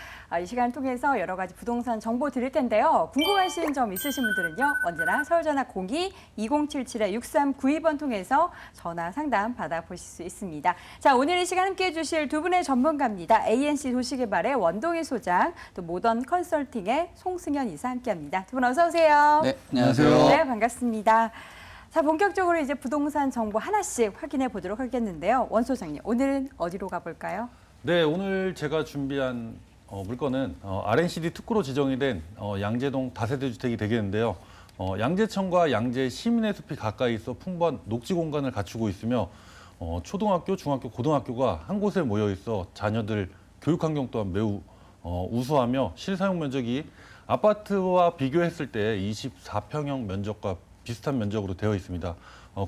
이 시간을 통해서 여러 가지 부동산 정보 드릴 텐데요. 궁금하신 점 있으신 분들은요. 언제나 서울전화 02-2077-6392번 통해서 전화 상담 받아보실 수 있습니다. 자, 오늘 이 시간 함께해 주실 두 분의 전문가입니다. ANC 도시개발의 원동희 소장, 또 모던 컨설팅의 송승현 이사 함께합니다. 두 분 어서 오세요. 네, 안녕하세요. 네, 반갑습니다. 자, 본격적으로 이제 부동산 정보 하나씩 확인해 보도록 하겠는데요. 원 소장님, 오늘은 어디로 가볼까요? 네, 오늘 제가 준비한 물건은 RNCD 특구로 지정이 된 양재동 다세대 주택이 되겠는데요. 양재천과 양재 시민의 숲이 가까이 있어 풍부한 녹지 공간을 갖추고 있으며 초등학교, 중학교, 고등학교가 한 곳에 모여 있어 자녀들 교육 환경 또한 매우 우수하며 실사용 면적이 아파트와 비교했을 때 24평형 면적과 비슷한 면적으로 되어 있습니다.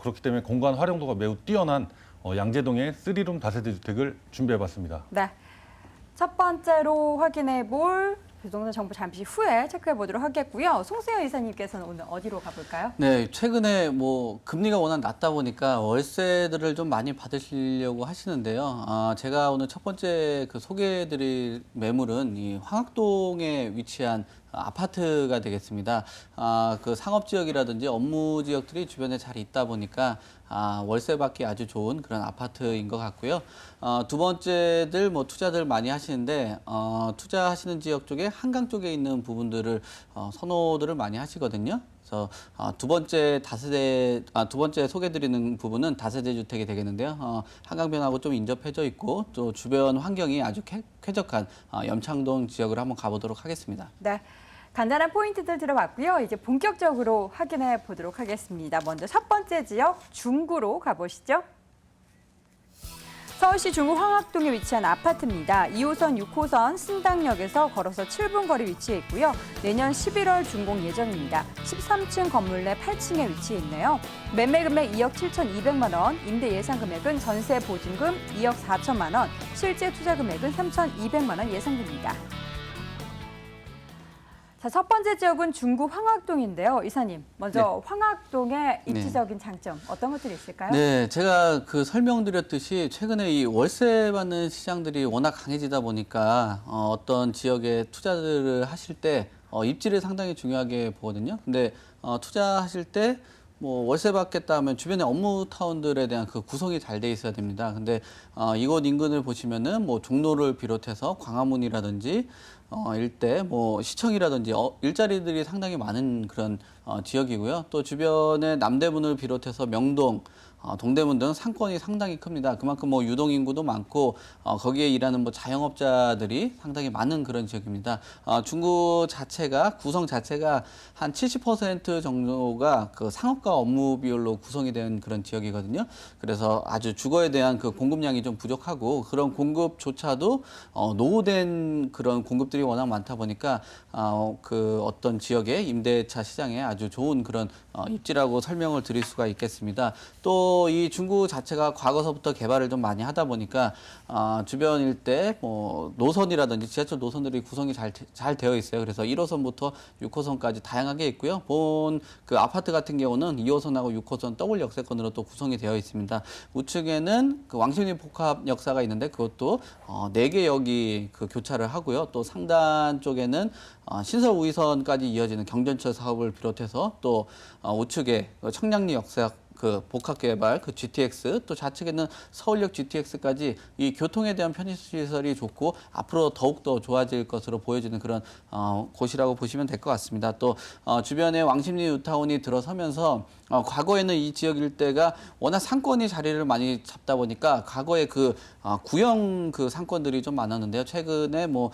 그렇기 때문에 공간 활용도가 매우 뛰어난 양재동의 3룸 다세대 주택을 준비해봤습니다. 네, 첫 번째로 확인해 볼 부동산 정보 잠시 후에 체크해 보도록 하겠고요. 송세현 이사님께서는 오늘 어디로 가볼까요? 네, 최근에 뭐 금리가 워낙 낮다 보니까 월세들을 좀 많이 받으시려고 하시는데요. 제가 오늘 첫 번째 그 소개해드릴 매물은 이 황학동에 위치한 아파트가 되겠습니다. 그 상업 지역이라든지 업무 지역들이 주변에 잘 있다 보니까 월세 받기 아주 좋은 그런 아파트인 것 같고요. 두 번째들 뭐 투자들 많이 하시는데 투자하시는 지역 쪽에 한강 쪽에 있는 부분들을 선호들을 많이 하시거든요. 그래서 두 번째 소개드리는 부분은 다세대 주택이 되겠는데요. 한강변하고 좀 인접해져 있고 또 주변 환경이 아주 쾌적한 염창동 지역을 한번 가보도록 하겠습니다. 네, 간단한 포인트들 들어봤고요. 이제 본격적으로 확인해 보도록 하겠습니다. 먼저 첫 번째 지역 중구로 가보시죠. 서울시 중구 황학동에 위치한 아파트입니다. 2호선, 6호선 신당역에서 걸어서 7분 거리 위치해 있고요. 내년 11월 준공 예정입니다. 13층 건물 내 8층에 위치해 있네요. 매매 금액 2억 7,200만 원, 임대 예상 금액은 전세 보증금 2억 4천만 원, 실제 투자 금액은 3,200만 원 예상됩니다. 자, 첫 번째 지역은 중구 황학동인데요. 이사님, 먼저 황학동의 입지적인 장점 어떤 것들이 있을까요? 네, 제가 그 설명드렸듯이 최근에 이 월세 받는 시장들이 워낙 강해지다 보니까 어떤 지역에 투자들을 하실 때 입지를 상당히 중요하게 보거든요. 근데 투자하실 때 뭐 월세 받겠다 하면 주변에 업무 타운들에 대한 그 구성이 잘 돼 있어야 됩니다. 근데 이곳 인근을 보시면은 뭐 종로를 비롯해서 광화문이라든지 일대 뭐 시청이라든지 일자리들이 상당히 많은 그런 지역이고요. 또 주변에 남대문을 비롯해서 명동, 동대문 등 상권이 상당히 큽니다. 그만큼 뭐 유동 인구도 많고 거기에 일하는 뭐 자영업자들이 상당히 많은 그런 지역입니다. 중구 자체가 구성 자체가 한 70% 정도가 그 상업과 업무 비율로 구성이 된 그런 지역이거든요. 그래서 아주 주거에 대한 그 공급량이 좀 부족하고 그런 공급조차도 노후된 그런 공급들이 워낙 많다 보니까 그 어떤 지역의 임대차 시장에 아주 좋은 그런 입지라고 설명을 드릴 수가 있겠습니다. 또 이 중구 자체가 과거서부터 개발을 좀 많이 하다 보니까 주변 일대 뭐 노선이라든지 지하철 노선들이 구성이 잘 되어 있어요. 그래서 1호선부터 6호선까지 다양하게 있고요. 본 그 아파트 같은 경우는 2호선하고 6호선 더블 역세권으로 또 구성이 되어 있습니다. 우측에는 그 왕십리 복합 역사가 있는데 그것도 4개 역이 그 교차를 하고요. 또 상단 쪽에는 신설 우이선까지 이어지는 경전철 사업을 비롯해서 또 우측에 청량리 역사 그 복합개발, 그 GTX, 또 좌측에는 서울역 GTX까지 이 교통에 대한 편의시설이 좋고 앞으로 더욱더 좋아질 것으로 보여지는 그런 곳이라고 보시면 될 것 같습니다. 또 주변에 왕십리 뉴타운이 들어서면서 과거에는 이 지역 일대가 워낙 상권이 자리를 많이 잡다 보니까 과거에 그 구형 그 상권들이 좀 많았는데요. 최근에 뭐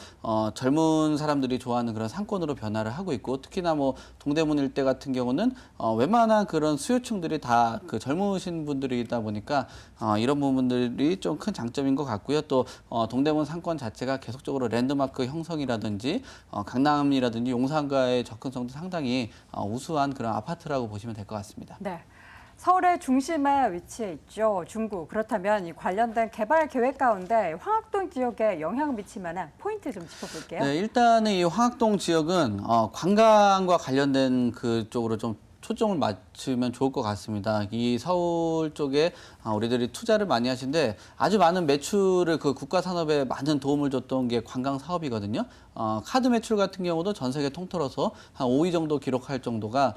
젊은 사람들이 좋아하는 그런 상권으로 변화를 하고 있고 특히나 뭐 동대문 일대 같은 경우는 웬만한 그런 수요층들이 다 그 젊으신 분들이다 보니까 이런 부분들이 좀 큰 장점인 것 같고요. 또 동대문 상권 자체가 계속적으로 랜드마크 형성이라든지 강남이라든지 용산과의 접근성도 상당히 우수한 그런 아파트라고 보시면 될 것 같습니다. 네. 서울의 중심에 위치해 있죠. 중구. 그렇다면 이 관련된 개발 계획 가운데 황학동 지역에 영향을 미칠 만한 포인트 좀 짚어볼게요. 네, 일단은 이 황학동 지역은 관광과 관련된 그쪽으로 좀 초점을 맞추면 좋을 것 같습니다. 이 서울 쪽에 우리들이 투자를 많이 하시는데 아주 많은 매출을 그 국가 산업에 많은 도움을 줬던 게 관광 사업이거든요. 카드 매출 같은 경우도 전 세계 통틀어서 한 5위 정도 기록할 정도가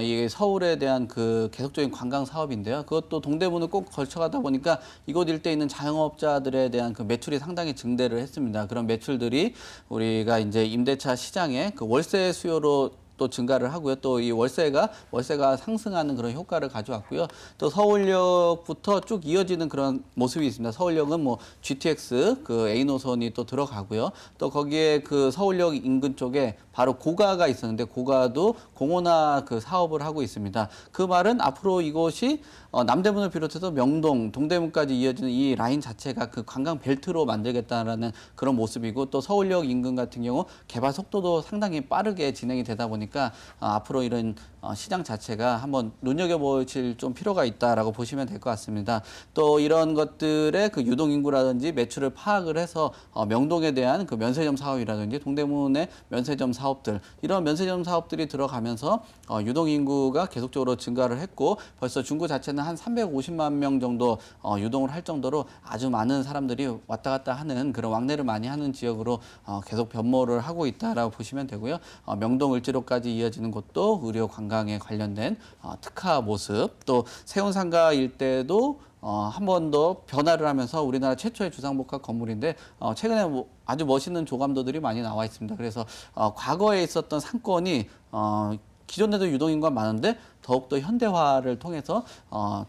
이 서울에 대한 그 계속적인 관광 사업인데요. 그것도 동대문을 꼭 걸쳐가다 보니까 이곳 일대에 있는 자영업자들에 대한 그 매출이 상당히 증대를 했습니다. 그런 매출들이 우리가 이제 임대차 시장에 그 월세 수요로 또 증가를 하고요. 또 이 월세가 상승하는 그런 효과를 가져왔고요. 또 서울역부터 쭉 이어지는 그런 모습이 있습니다. 서울역은 뭐 GTX 그 A 노선이 또 들어가고요. 또 거기에 그 서울역 인근 쪽에 바로 고가가 있었는데 고가도 공원화 그 사업을 하고 있습니다. 그 말은 앞으로 이곳이 남대문을 비롯해서 명동, 동대문까지 이어지는 이 라인 자체가 그 관광 벨트로 만들겠다라는 그런 모습이고 또 서울역 인근 같은 경우 개발 속도도 상당히 빠르게 진행이 되다 보니까 앞으로 이런 시장 자체가 한번 눈여겨보실 좀 필요가 있다라고 보시면 될 것 같습니다. 또 이런 것들의 그 유동 인구라든지 매출을 파악을 해서 명동에 대한 그 면세점 사업이라든지 동대문의 면세점 사업들 이런 면세점 사업들이 들어가면서 유동 인구가 계속적으로 증가를 했고 벌써 중구 자체는 한 350만 명 정도 유동을 할 정도로 아주 많은 사람들이 왔다 갔다 하는 그런 왕래를 많이 하는 지역으로 계속 변모를 하고 있다라고 보시면 되고요. 명동 을지로까지 이어지는 곳도 의료 관광에 관련된 특화 모습 또 세운상가 일대도 한 번 더 변화를 하면서 우리나라 최초의 주상복합 건물인데 최근에 아주 멋있는 조감도들이 많이 나와 있습니다. 그래서 과거에 있었던 상권이 기존에도 유동인구가 많은데 더욱더 현대화를 통해서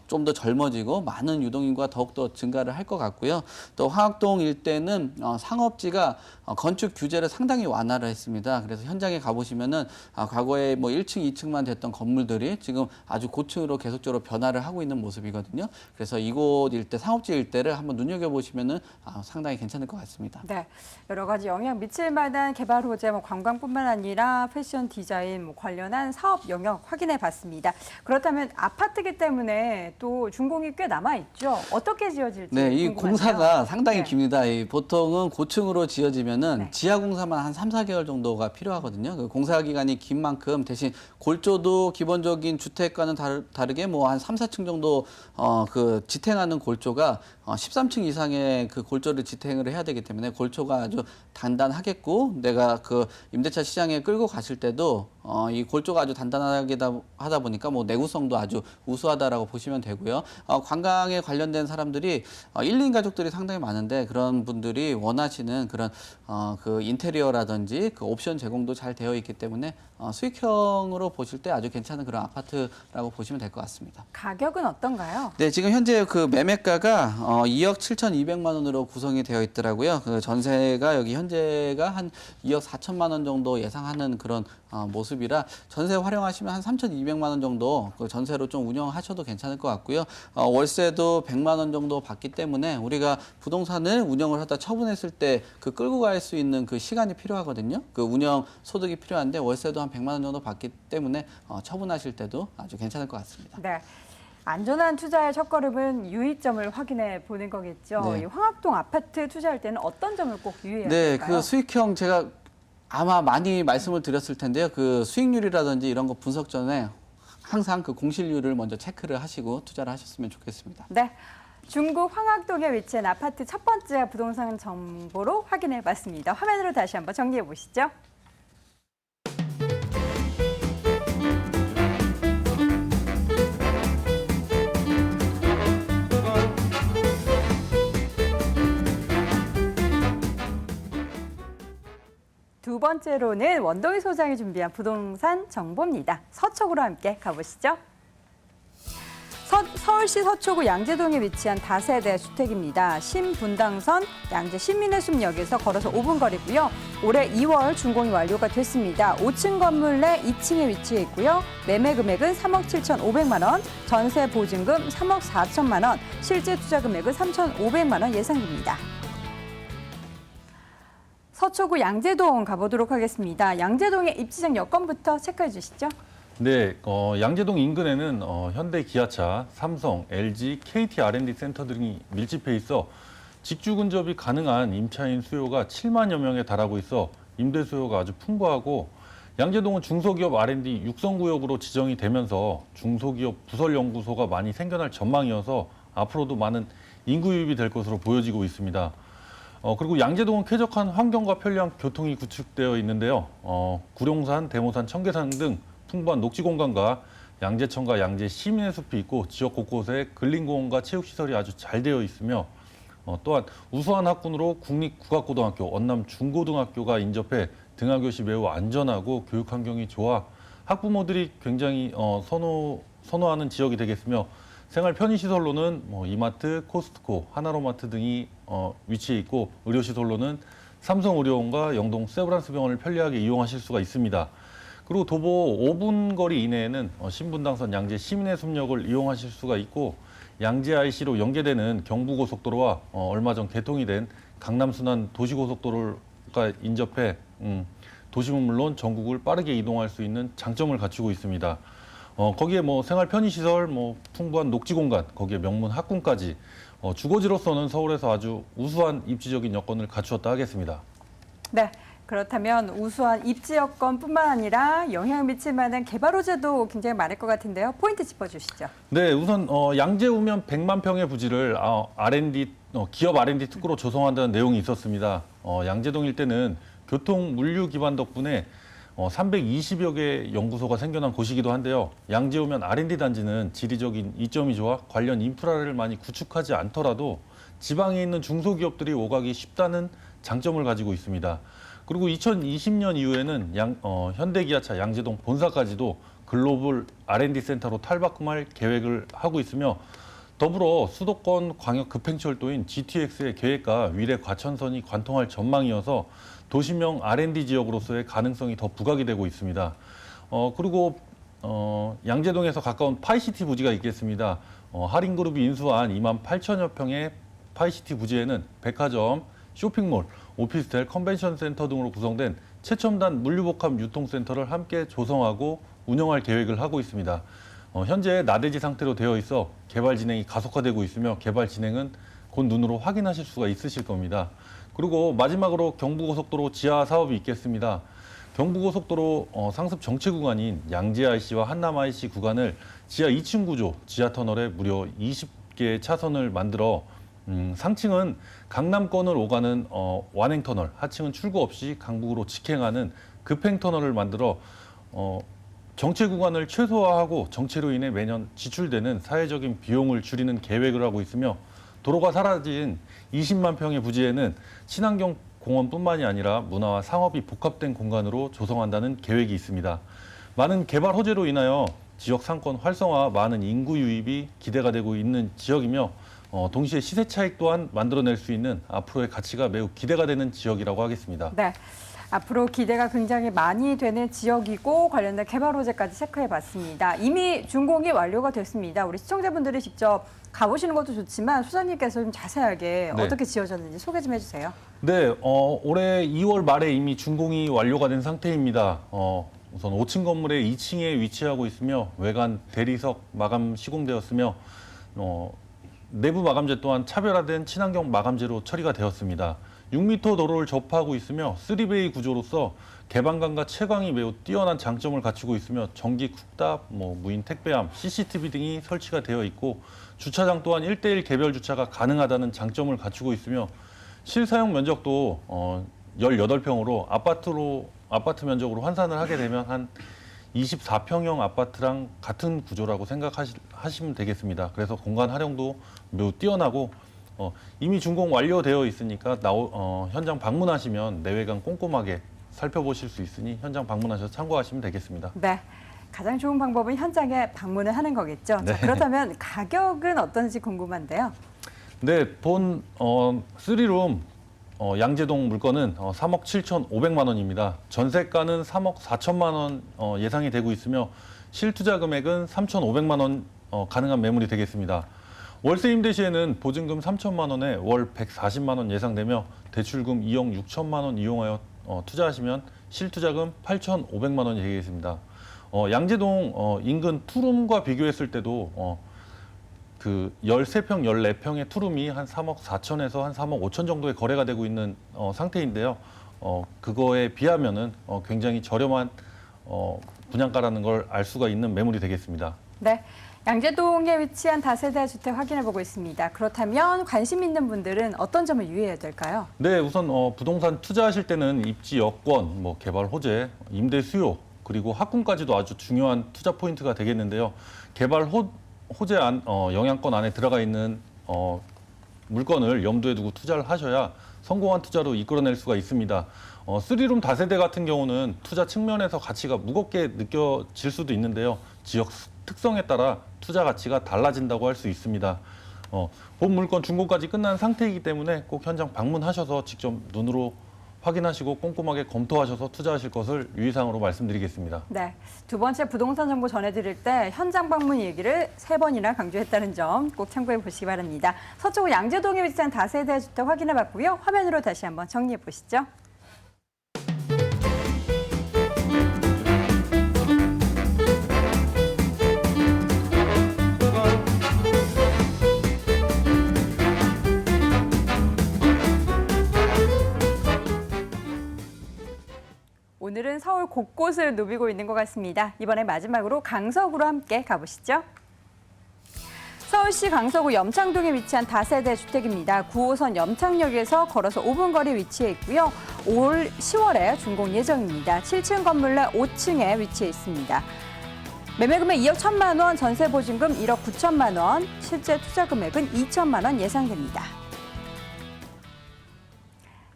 좀 더 젊어지고 많은 유동인구가 더욱더 증가를 할 것 같고요. 또 황학동 일대는 상업지가 건축 규제를 상당히 완화를 했습니다. 그래서 현장에 가보시면은 과거에 뭐 1층, 2층만 됐던 건물들이 지금 아주 고층으로 계속적으로 변화를 하고 있는 모습이거든요. 그래서 이곳 일대, 상업지 일대를 한번 눈여겨보시면은 상당히 괜찮을 것 같습니다. 네, 여러 가지 영향 미칠 만한 개발 호재, 뭐 관광뿐만 아니라 패션 디자인 뭐 관련한 사업 영역 확인해 봤습니다. 그렇다면 아파트기 때문에 또 준공이 꽤 남아 있죠. 어떻게 지어질지 네, 이 궁금한데요. 공사가 상당히 네. 깁니다. 보통은 고층으로 지어지면은 네. 지하 공사만 한 3, 4개월 정도가 필요하거든요. 그 공사 기간이 긴 만큼 대신 골조도 기본적인 주택과는 다르게 뭐 한 3, 4층 정도 그 지탱하는 골조가 13층 이상의 그 골조를 지탱을 해야 되기 때문에 골조가 아주 단단하겠고 내가 그 임대차 시장에 끌고 갔을 때도 이 골조가 아주 단단하게 하다 보니까 뭐 내구성도 아주 우수하다라고 보시면 되고요. 관광에 관련된 사람들이 1, 2인 가족들이 상당히 많은데 그런 분들이 원하시는 그런 그 인테리어라든지 그 옵션 제공도 잘 되어 있기 때문에 수익형으로 보실 때 아주 괜찮은 그런 아파트라고 보시면 될 것 같습니다. 가격은 어떤가요? 네, 지금 현재 그 매매가가 2억 7,200만 원으로 구성이 되어 있더라고요. 그 전세가 여기 현재가 한 2억 4천만 원 정도 예상하는 그런 모습이라 전세 활용하시면 한 3,200만 원 정도 그 전세로 좀 운영하셔도 괜찮을 것 같고요. 월세도 100만 원 정도 받기 때문에 우리가 부동산을 운영을 하다 처분했을 때 그 끌고 갈 수 있는 그 시간이 필요하거든요. 그 운영 소득이 필요한데 월세도 한 100만 원 정도 받기 때문에 처분하실 때도 아주 괜찮을 것 같습니다. 네. 안전한 투자의 첫걸음은 유의점을 확인해 보는 거겠죠. 네. 이 황학동 아파트 투자할 때는 어떤 점을 꼭 유의해야 네, 될까요? 그 수익형 제가 아마 많이 말씀을 드렸을 텐데요. 그 수익률이라든지 이런 거 분석 전에 항상 그 공실률을 먼저 체크를 하시고 투자를 하셨으면 좋겠습니다. 네. 중구 황학동에 위치한 아파트 첫 번째 부동산 정보로 확인해 봤습니다. 화면으로 다시 한번 정리해 보시죠. 두 번째로는 원동희 소장이 준비한 부동산 정보입니다. 서초구로 함께 가보시죠. 서울시 서초구 양재동에 위치한 다세대 주택입니다. 신분당선 양재 신민의숲역에서 걸어서 5분 거리고요. 올해 2월 준공이 완료가 됐습니다. 5층 건물 내 2층에 위치해 있고요. 매매 금액은 3억 7,500만 원, 전세 보증금 3억 4천만 원, 실제 투자 금액은 3,500만 원 예상됩니다. 서초구 양재동 가보도록 하겠습니다. 양재동의 입지장 여건부터 체크해 주시죠. 네, 양재동 인근에는 현대 기아차, 삼성, LG, KT R&D 센터 등이 밀집해 있어 직주 근접이 가능한 임차인 수요가 7만여 명에 달하고 있어 임대 수요가 아주 풍부하고 양재동은 중소기업 R&D 육성구역으로 지정이 되면서 중소기업 부설연구소가 많이 생겨날 전망이어서 앞으로도 많은 인구 유입이 될 것으로 보여지고 있습니다. 그리고 양재동은 쾌적한 환경과 편리한 교통이 구축되어 있는데요. 구룡산, 대모산, 청계산 등 풍부한 녹지 공간과 양재천과 양재 시민의 숲이 있고 지역 곳곳에 근린공원과 체육시설이 아주 잘 되어 있으며 또한 우수한 학군으로 국립국악고등학교, 언남 중고등학교가 인접해 등하교 시 매우 안전하고 교육 환경이 좋아 학부모들이 굉장히 선호하는 지역이 되겠으며 생활 편의시설로는 이마트, 코스트코, 하나로마트 등이 위치해 있고 의료시설로는 삼성의료원과 영동 세브란스 병원을 편리하게 이용하실 수가 있습니다. 그리고 도보 5분 거리 이내에는 신분당선 양재 시민의 숲역을 이용하실 수가 있고 양재 IC로 연계되는 경부고속도로와 얼마 전 개통이 된 강남순환 도시고속도로가 인접해 도심은 물론 전국을 빠르게 이동할 수 있는 장점을 갖추고 있습니다. 거기에 생활 편의시설, 풍부한 녹지 공간, 거기에 명문 학군까지 주거지로서는 서울에서 아주 우수한 입지적인 여건을 갖추었다 하겠습니다. 네. 그렇다면 우수한 입지 여건뿐만 아니라 영향을 미칠 만한 개발 호재도 굉장히 많을 것 같은데요. 포인트 짚어주시죠. 네, 우선 양재 우면 100만 평의 부지를 기업 R&D 특구로 조성한다는 내용이 있었습니다. 양재동 일대는 교통 물류 기반 덕분에 320여 개의 연구소가 생겨난 곳이기도 한데요. 양재 우면 R&D 단지는 지리적인 이점이 좋아 관련 인프라를 많이 구축하지 않더라도 지방에 있는 중소기업들이 오가기 쉽다는 장점을 가지고 있습니다. 그리고 2020년 이후에는 현대기아차 양재동 본사까지도 글로벌 R&D 센터로 탈바꿈할 계획을 하고 있으며 더불어 수도권 광역 급행철도인 GTX의 계획과 위례 과천선이 관통할 전망이어서 도시명 R&D 지역으로서의 가능성이 더 부각이 되고 있습니다. 그리고 양재동에서 가까운 파이시티 부지가 있겠습니다. 할인그룹이 인수한 2만 8천여 평의 파이시티 부지에는 백화점, 쇼핑몰, 오피스텔, 컨벤션 센터 등으로 구성된 최첨단 물류복합 유통센터를 함께 조성하고 운영할 계획을 하고 있습니다. 현재 나대지 상태로 되어 있어 개발 진행이 가속화되고 있으며 개발 진행은 곧 눈으로 확인하실 수가 있으실 겁니다. 그리고 마지막으로 경부고속도로 지하 사업이 있겠습니다. 경부고속도로 상습 정체 구간인 양재 IC와 한남 IC 구간을 지하 2층 구조, 지하 터널에 무려 20개의 차선을 만들어 상층은 강남권을 오가는 완행터널, 하층은 출구 없이 강북으로 직행하는 급행터널을 만들어 정체 구간을 최소화하고 정체로 인해 매년 지출되는 사회적인 비용을 줄이는 계획을 하고 있으며 도로가 사라진 20만 평의 부지에는 친환경 공원뿐만이 아니라 문화와 상업이 복합된 공간으로 조성한다는 계획이 있습니다. 많은 개발 호재로 인하여 지역 상권 활성화, 많은 인구 유입이 기대가 되고 있는 지역이며 동시에 시세 차익 또한 만들어낼 수 있는 앞으로의 가치가 매우 기대가 되는 지역이라고 하겠습니다. 네. 앞으로 기대가 굉장히 많이 되는 지역이고 관련된 개발 호재까지 체크해봤습니다. 이미 준공이 완료가 됐습니다. 우리 시청자분들이 직접 가보시는 것도 좋지만 소장님께서 좀 자세하게 네. 어떻게 지어졌는지 소개 좀 해주세요. 네, 올해 2월 말에 이미 준공이 완료가 된 상태입니다. 우선 5층 건물의 2층에 위치하고 있으며 외관 대리석 마감 시공되었으며 내부 마감재 또한 차별화된 친환경 마감재로 처리가 되었습니다. 6m 도로를 접하고 있으며 3베이 구조로서 개방감과 채광이 매우 뛰어난 장점을 갖추고 있으며 전기 쿡탑, 무인 택배함, CCTV 등이 설치가 되어 있고 주차장 또한 1:1 개별 주차가 가능하다는 장점을 갖추고 있으며 실사용 면적도 18평으로 아파트 면적으로 환산을 하게 되면 한 24평형 아파트랑 같은 구조라고 생각하시면 되겠습니다. 그래서 공간 활용도 매우 뛰어나고 이미 준공 완료되어 있으니까 현장 방문하시면 내외관 꼼꼼하게 살펴보실 수 있으니 현장 방문하셔서 참고하시면 되겠습니다. 네. 가장 좋은 방법은 현장에 방문을 하는 거겠죠. 네. 자, 그렇다면 가격은 어떤지 궁금한데요. 네, 본 3룸 양재동 물건은 3억 7,500만 원입니다. 전세가는 3억 4천만 원 예상이 되고 있으며 실투자 금액은 3,500만 원 가능한 매물이 되겠습니다. 월세 임대 시에는 보증금 3천만 원에 월 140만 원 예상되며 대출금 2억 6천만 원 이용하여 투자하시면 실투자금 8,500만 원이 되겠습니다. 양재동 인근 투룸과 비교했을 때도 그 13평, 14평의 투룸이 한 3억 4천에서 한 3억 5천 정도의 거래가 되고 있는 상태인데요. 그거에 비하면은 굉장히 저렴한 분양가라는 걸 알 수가 있는 매물이 되겠습니다. 네. 양재동에 위치한 다세대 주택 확인해 보고 있습니다. 그렇다면 관심 있는 분들은 어떤 점을 유의해야 될까요? 네, 우선 부동산 투자하실 때는 입지 여건, 개발 호재, 임대 수요, 그리고 학군까지도 아주 중요한 투자 포인트가 되겠는데요. 개발 호재 영향권 안에 들어가 있는 물건을 염두에 두고 투자를 하셔야 성공한 투자로 이끌어낼 수가 있습니다. 3룸 다세대 같은 경우는 투자 측면에서 가치가 무겁게 느껴질 수도 있는데요. 지역 특성에 따라 투자 가치가 달라진다고 할 수 있습니다. 본 물건 준공까지 끝난 상태이기 때문에 꼭 현장 방문하셔서 직접 눈으로 확인하시고 꼼꼼하게 검토하셔서 투자하실 것을 유의사항으로 말씀드리겠습니다. 네. 두 번째 부동산 정보 전해드릴 때 현장 방문 얘기를 3번이나 강조했다는 점 꼭 참고해 보시기 바랍니다. 서초구 양재동에 위치한 다세대 주택 확인해 봤고요. 화면으로 다시 한번 정리해 보시죠. 오늘은 서울 곳곳을 누비고 있는 것 같습니다. 이번에 마지막으로 강서구로 함께 가보시죠. 서울시 강서구 염창동에 위치한 다세대 주택입니다. 9호선 염창역에서 걸어서 5분 거리 위치해 있고요. 올 10월에 준공 예정입니다. 7층 건물 내 5층에 위치해 있습니다. 매매금액 2억 1천만 원, 전세 보증금 1억 9천만 원, 실제 투자 금액은 2천만 원 예상됩니다.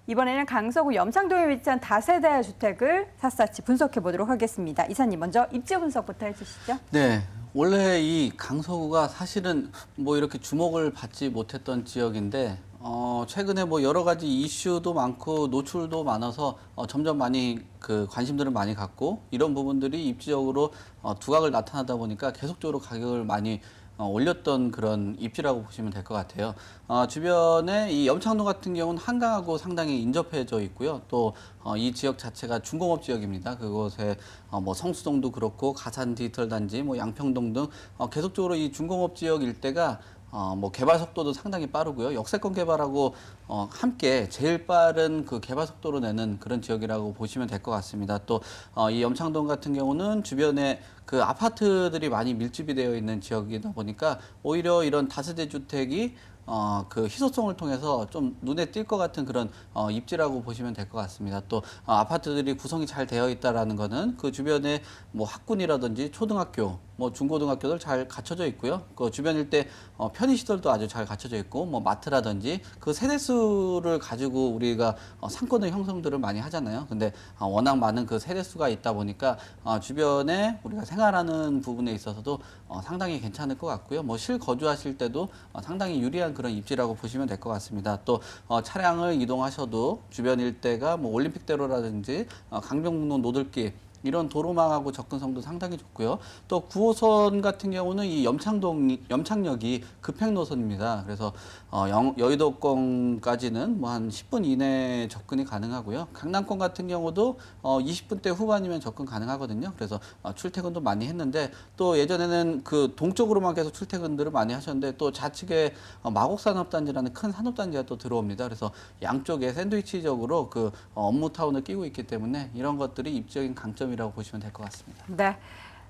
이번에는 강서구 염창동에 위치한 다세대 주택을 샅샅이 분석해 보도록 하겠습니다. 이사님 먼저 입지 분석부터 해주시죠. 네. 원래 이 강서구가 사실은 이렇게 주목을 받지 못했던 지역인데 최근에 여러 가지 이슈도 많고 노출도 많아서 점점 많이 관심들을 많이 갖고 이런 부분들이 입지적으로 두각을 나타나다 보니까 계속적으로 가격을 많이 올렸던 그런 입지라고 보시면 될 것 같아요. 주변에 이 염창동 같은 경우는 한강하고 상당히 인접해져 있고요. 또 이 지역 자체가 중공업 지역입니다. 그곳에 성수동도 그렇고 가산 디지털 단지, 양평동 등 계속적으로 이 중공업 지역 일대가 개발 속도도 상당히 빠르고요. 역세권 개발하고 함께 제일 빠른 그 개발 속도로 내는 그런 지역이라고 보시면 될 것 같습니다. 또 이 염창동 같은 경우는 주변에 그 아파트들이 많이 밀집이 되어 있는 지역이다 보니까 오히려 이런 다세대 주택이 그 희소성을 통해서 좀 눈에 띌 것 같은 그런 입지라고 보시면 될 것 같습니다. 또 아파트들이 구성이 잘 되어 있다라는 거는 그 주변에 뭐 학군이라든지 초등학교, 뭐 중고등학교들 잘 갖춰져 있고요. 그 주변 일대 편의시설도 아주 잘 갖춰져 있고, 뭐 마트라든지 그 세대수를 가지고 우리가 상권의 형성들을 많이 하잖아요. 근데 워낙 많은 그 세대수가 있다 보니까 주변에 우리가 생활하는 부분에 있어서도 상당히 괜찮을 것 같고요. 뭐 실거주하실 때도 상당히 유리한 그런 입지라고 보시면 될 것 같습니다. 또 차량을 이동하셔도 주변 일대가 뭐 올림픽대로라든지 강변북로 노들길 이런 도로망하고 접근성도 상당히 좋고요. 또 9호선 같은 경우는 이 염창역이 급행 노선입니다. 그래서 여의도권까지는 뭐 한 10분 이내에 접근이 가능하고요. 강남권 같은 경우도 20분대 후반이면 접근 가능하거든요. 그래서 출퇴근도 많이 했는데 또 예전에는 그 동쪽으로만 계속 출퇴근들을 많이 하셨는데 또 좌측에 마곡산업단지라는 큰 산업단지가 또 들어옵니다. 그래서 양쪽에 샌드위치적으로 그 업무타운을 끼고 있기 때문에 이런 것들이 입지적인 강점이 라고 보시면 될 것 같습니다. 네.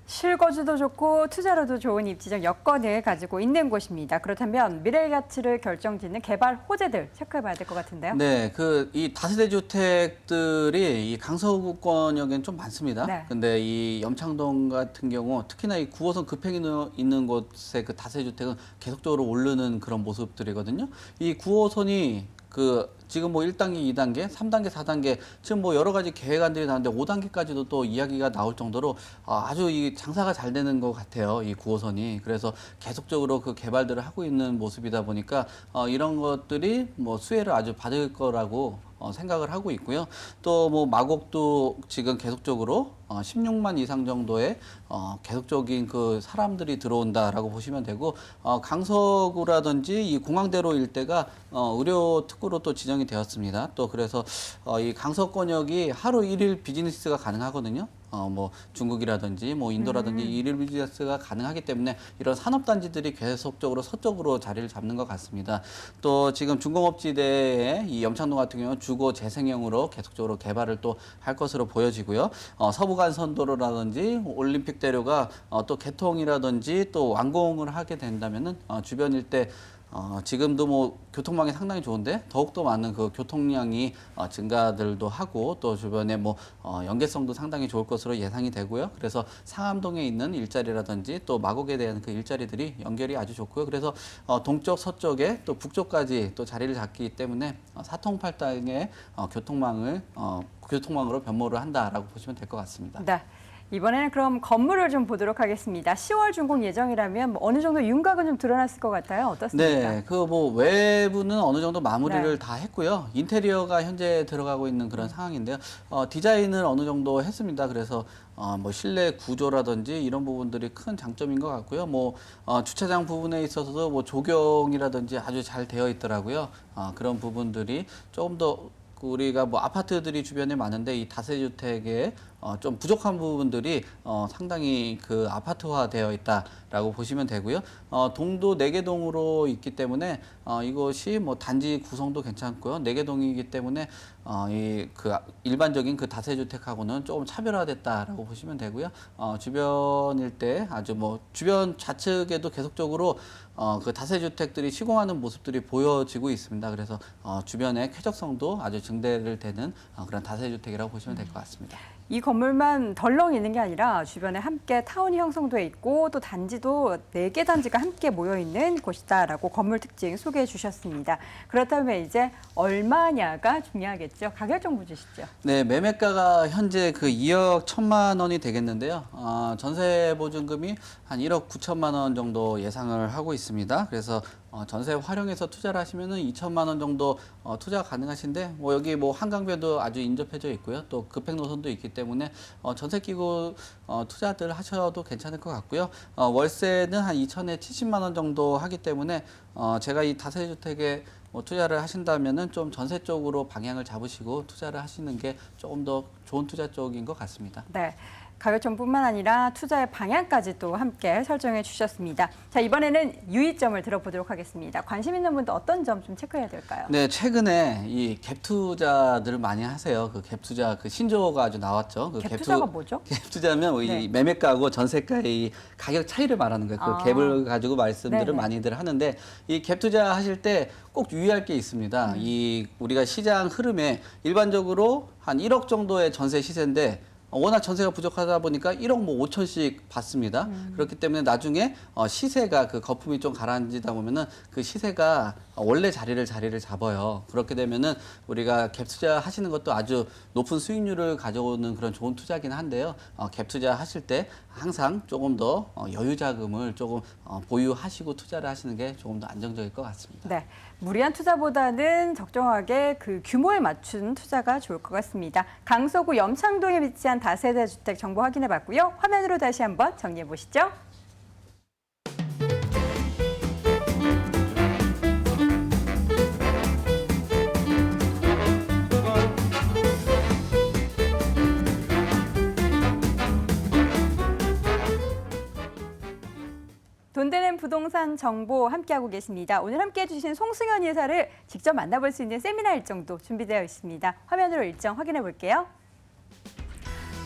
실거주도 좋고 투자로도 좋은 입지적 여건을 가지고 있는 곳입니다. 그렇다면 미래의 가치를 결정짓는 개발 호재들 체크해봐야 될 것 같은데요. 네, 그 이 다세대 주택들이 이 강서구권역엔 좀 많습니다. 네. 근데 이 염창동 같은 경우 특히나 이 9호선 급행이 있는 곳의 그 다세대 주택은 계속적으로 오르는 그런 모습들이거든요. 이 9호선이 그 지금 뭐 1단계, 2단계, 3단계, 4단계 지금 뭐 여러 가지 계획안들이 나왔는데 5단계까지도 또 이야기가 나올 정도로 아주 이 장사가 잘 되는 것 같아요. 이 9호선이. 그래서 계속적으로 그 개발들을 하고 있는 모습이다 보니까 이런 것들이 뭐 수혜를 아주 받을 거라고 생각을 하고 있고요. 또 뭐 마곡도 지금 계속적으로 16만 이상 정도의 계속적인 그 사람들이 들어온다라고 보시면 되고 강서구라든지 이 공항대로 일대가 의료 특구로 또 지정이 되었습니다. 또 그래서 이 강서권역이 하루 1일 비즈니스가 가능하거든요. 뭐 중국이라든지 뭐 인도라든지 일일 비즈니스가 가능하기 때문에 이런 산업단지들이 계속적으로 서쪽으로 자리를 잡는 것 같습니다. 또 지금 중공업지대에 이 염창동 같은 경우는 주거 재생형으로 계속적으로 개발을 또 할 것으로 보여지고요. 서부간선도로라든지 올림픽대로가 또 개통이라든지 또 완공을 하게 된다면은 주변 일대 지금도 뭐 교통망이 상당히 좋은데 더욱더 많은 그 교통량이 증가들도 하고 또 주변에 뭐 연계성도 상당히 좋을 것으로 예상이 되고요. 그래서 상암동에 있는 일자리라든지 또 마곡에 대한 그 일자리들이 연결이 아주 좋고요. 그래서 동쪽, 서쪽에 또 북쪽까지 또 자리를 잡기 때문에 사통팔당의 교통망으로 변모를 한다라고 보시면 될 것 같습니다. 네. 이번에는 그럼 건물을 좀 보도록 하겠습니다. 10월 준공 예정이라면 뭐 어느 정도 윤곽은 좀 드러났을 것 같아요. 어떻습니까? 네, 그 뭐 외부는 어느 정도 마무리를 네. 다 했고요. 인테리어가 현재 들어가고 있는 그런 상황인데요. 디자인을 어느 정도 했습니다. 그래서 뭐 실내 구조라든지 이런 부분들이 큰 장점인 것 같고요. 뭐 주차장 부분에 있어서도 뭐 조경이라든지 아주 잘 되어 있더라고요. 그런 부분들이 조금 더 우리가 뭐 아파트들이 주변에 많은데 이 다세주택에 좀 부족한 부분들이 상당히 그 아파트화 되어 있다라고 보시면 되고요. 동도 4개 동으로 있기 때문에 이것이 뭐 단지 구성도 괜찮고요. 4개 동이기 때문에 이 그 일반적인 그 다세주택하고는 조금 차별화됐다라고 보시면 되고요. 주변 일대 아주 뭐 주변 좌측에도 계속적으로 그 다세주택들이 시공하는 모습들이 보여지고 있습니다. 그래서 주변의 쾌적성도 아주 증대를 되는 그런 다세주택이라고 보시면 될 것 같습니다. 이 건물만 덜렁 있는 게 아니라 주변에 함께 타운이 형성돼 있고 또 단지도 4개 단지가 함께 모여 있는 곳이다라고 건물 특징 소개해 주셨습니다. 그렇다면 이제 얼마냐가 중요하겠죠. 가격 정보 주시죠. 네, 매매가가 현재 그 2억 1천만 원이 되겠는데요. 전세 보증금이 한 1억 9천만 원 정도 예상을 하고 있습니다. 그래서 전세 활용해서 투자를 하시면은 2천만 원 정도 투자가 가능하신데 뭐 여기 뭐 한강변도 아주 인접해져 있고요. 또 급행 노선도 있기 때문에 전세 끼고 투자들 하셔도 괜찮을 것 같고요. 월세는 한 2천에 70만 원 정도 하기 때문에 제가 이 다세주택에 투자를 하신다면은 좀 전세 쪽으로 방향을 잡으시고 투자를 하시는 게 조금 더 좋은 투자 쪽인 것 같습니다. 네. 가격정뿐만 아니라 투자의 방향까지 또 함께 설정해 주셨습니다. 자, 이번에는 유의점을 들어보도록 하겠습니다. 관심 있는 분도 어떤 점 좀 체크해야 될까요? 네, 최근에 이 갭 투자들을 많이 하세요. 그 갭 투자 그 신조어가 아주 나왔죠. 그 갭 투자가 뭐죠? 갭 투자면 네. 이 매매가하고 전세가의 이 가격 차이를 말하는 거예요. 그 아. 갭을 가지고 말씀들을 네네. 많이들 하는데 이 갭 투자 하실 때 꼭 유의할 게 있습니다. 이 우리가 시장 흐름에 일반적으로 한 1억 정도의 전세 시세인데 워낙 전세가 부족하다 보니까 1억 뭐 5천씩 받습니다. 그렇기 때문에 나중에 시세가 그 거품이 좀 가라앉다 보면은 그 시세가 원래 자리를 잡아요. 그렇게 되면은 우리가 갭 투자 하시는 것도 아주 높은 수익률을 가져오는 그런 좋은 투자긴 한데요. 갭 투자 하실 때 항상 조금 더 여유 자금을 조금 보유하시고 투자를 하시는 게 조금 더 안정적일 것 같습니다. 네, 무리한 투자보다는 적정하게 그 규모에 맞춘 투자가 좋을 것 같습니다. 강서구 염창동에 위치한 다세대 주택 정보 확인해 봤고요. 화면으로 다시 한번 정리해 보시죠. 돈 되는 부동산 정보 함께하고 계십니다. 오늘 함께해 주신 송승현 이사를 직접 만나볼 수 있는 세미나 일정도 준비되어 있습니다. 화면으로 일정 확인해 볼게요.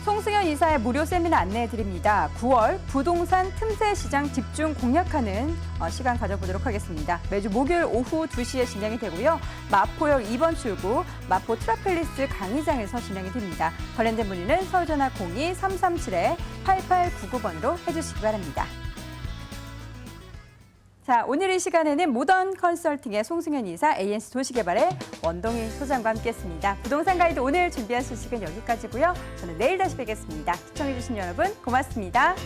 송승현 이사의 무료 세미나 안내해 드립니다. 9월 부동산 틈새 시장 집중 공략하는 시간 가져보도록 하겠습니다. 매주 목요일 오후 2시에 진행이 되고요. 마포역 2번 출구 마포 트라펠리스 강의장에서 진행이 됩니다. 관련된 문의는 서울전화 02-337-8899번으로 해주시기 바랍니다. 자, 오늘 이 시간에는 모던 컨설팅의 송승현 이사, ANC 도시개발의 원동희 소장과 함께했습니다. 부동산 가이드 오늘 준비한 소식은 여기까지고요. 저는 내일 다시 뵙겠습니다. 시청해주신 여러분 고맙습니다.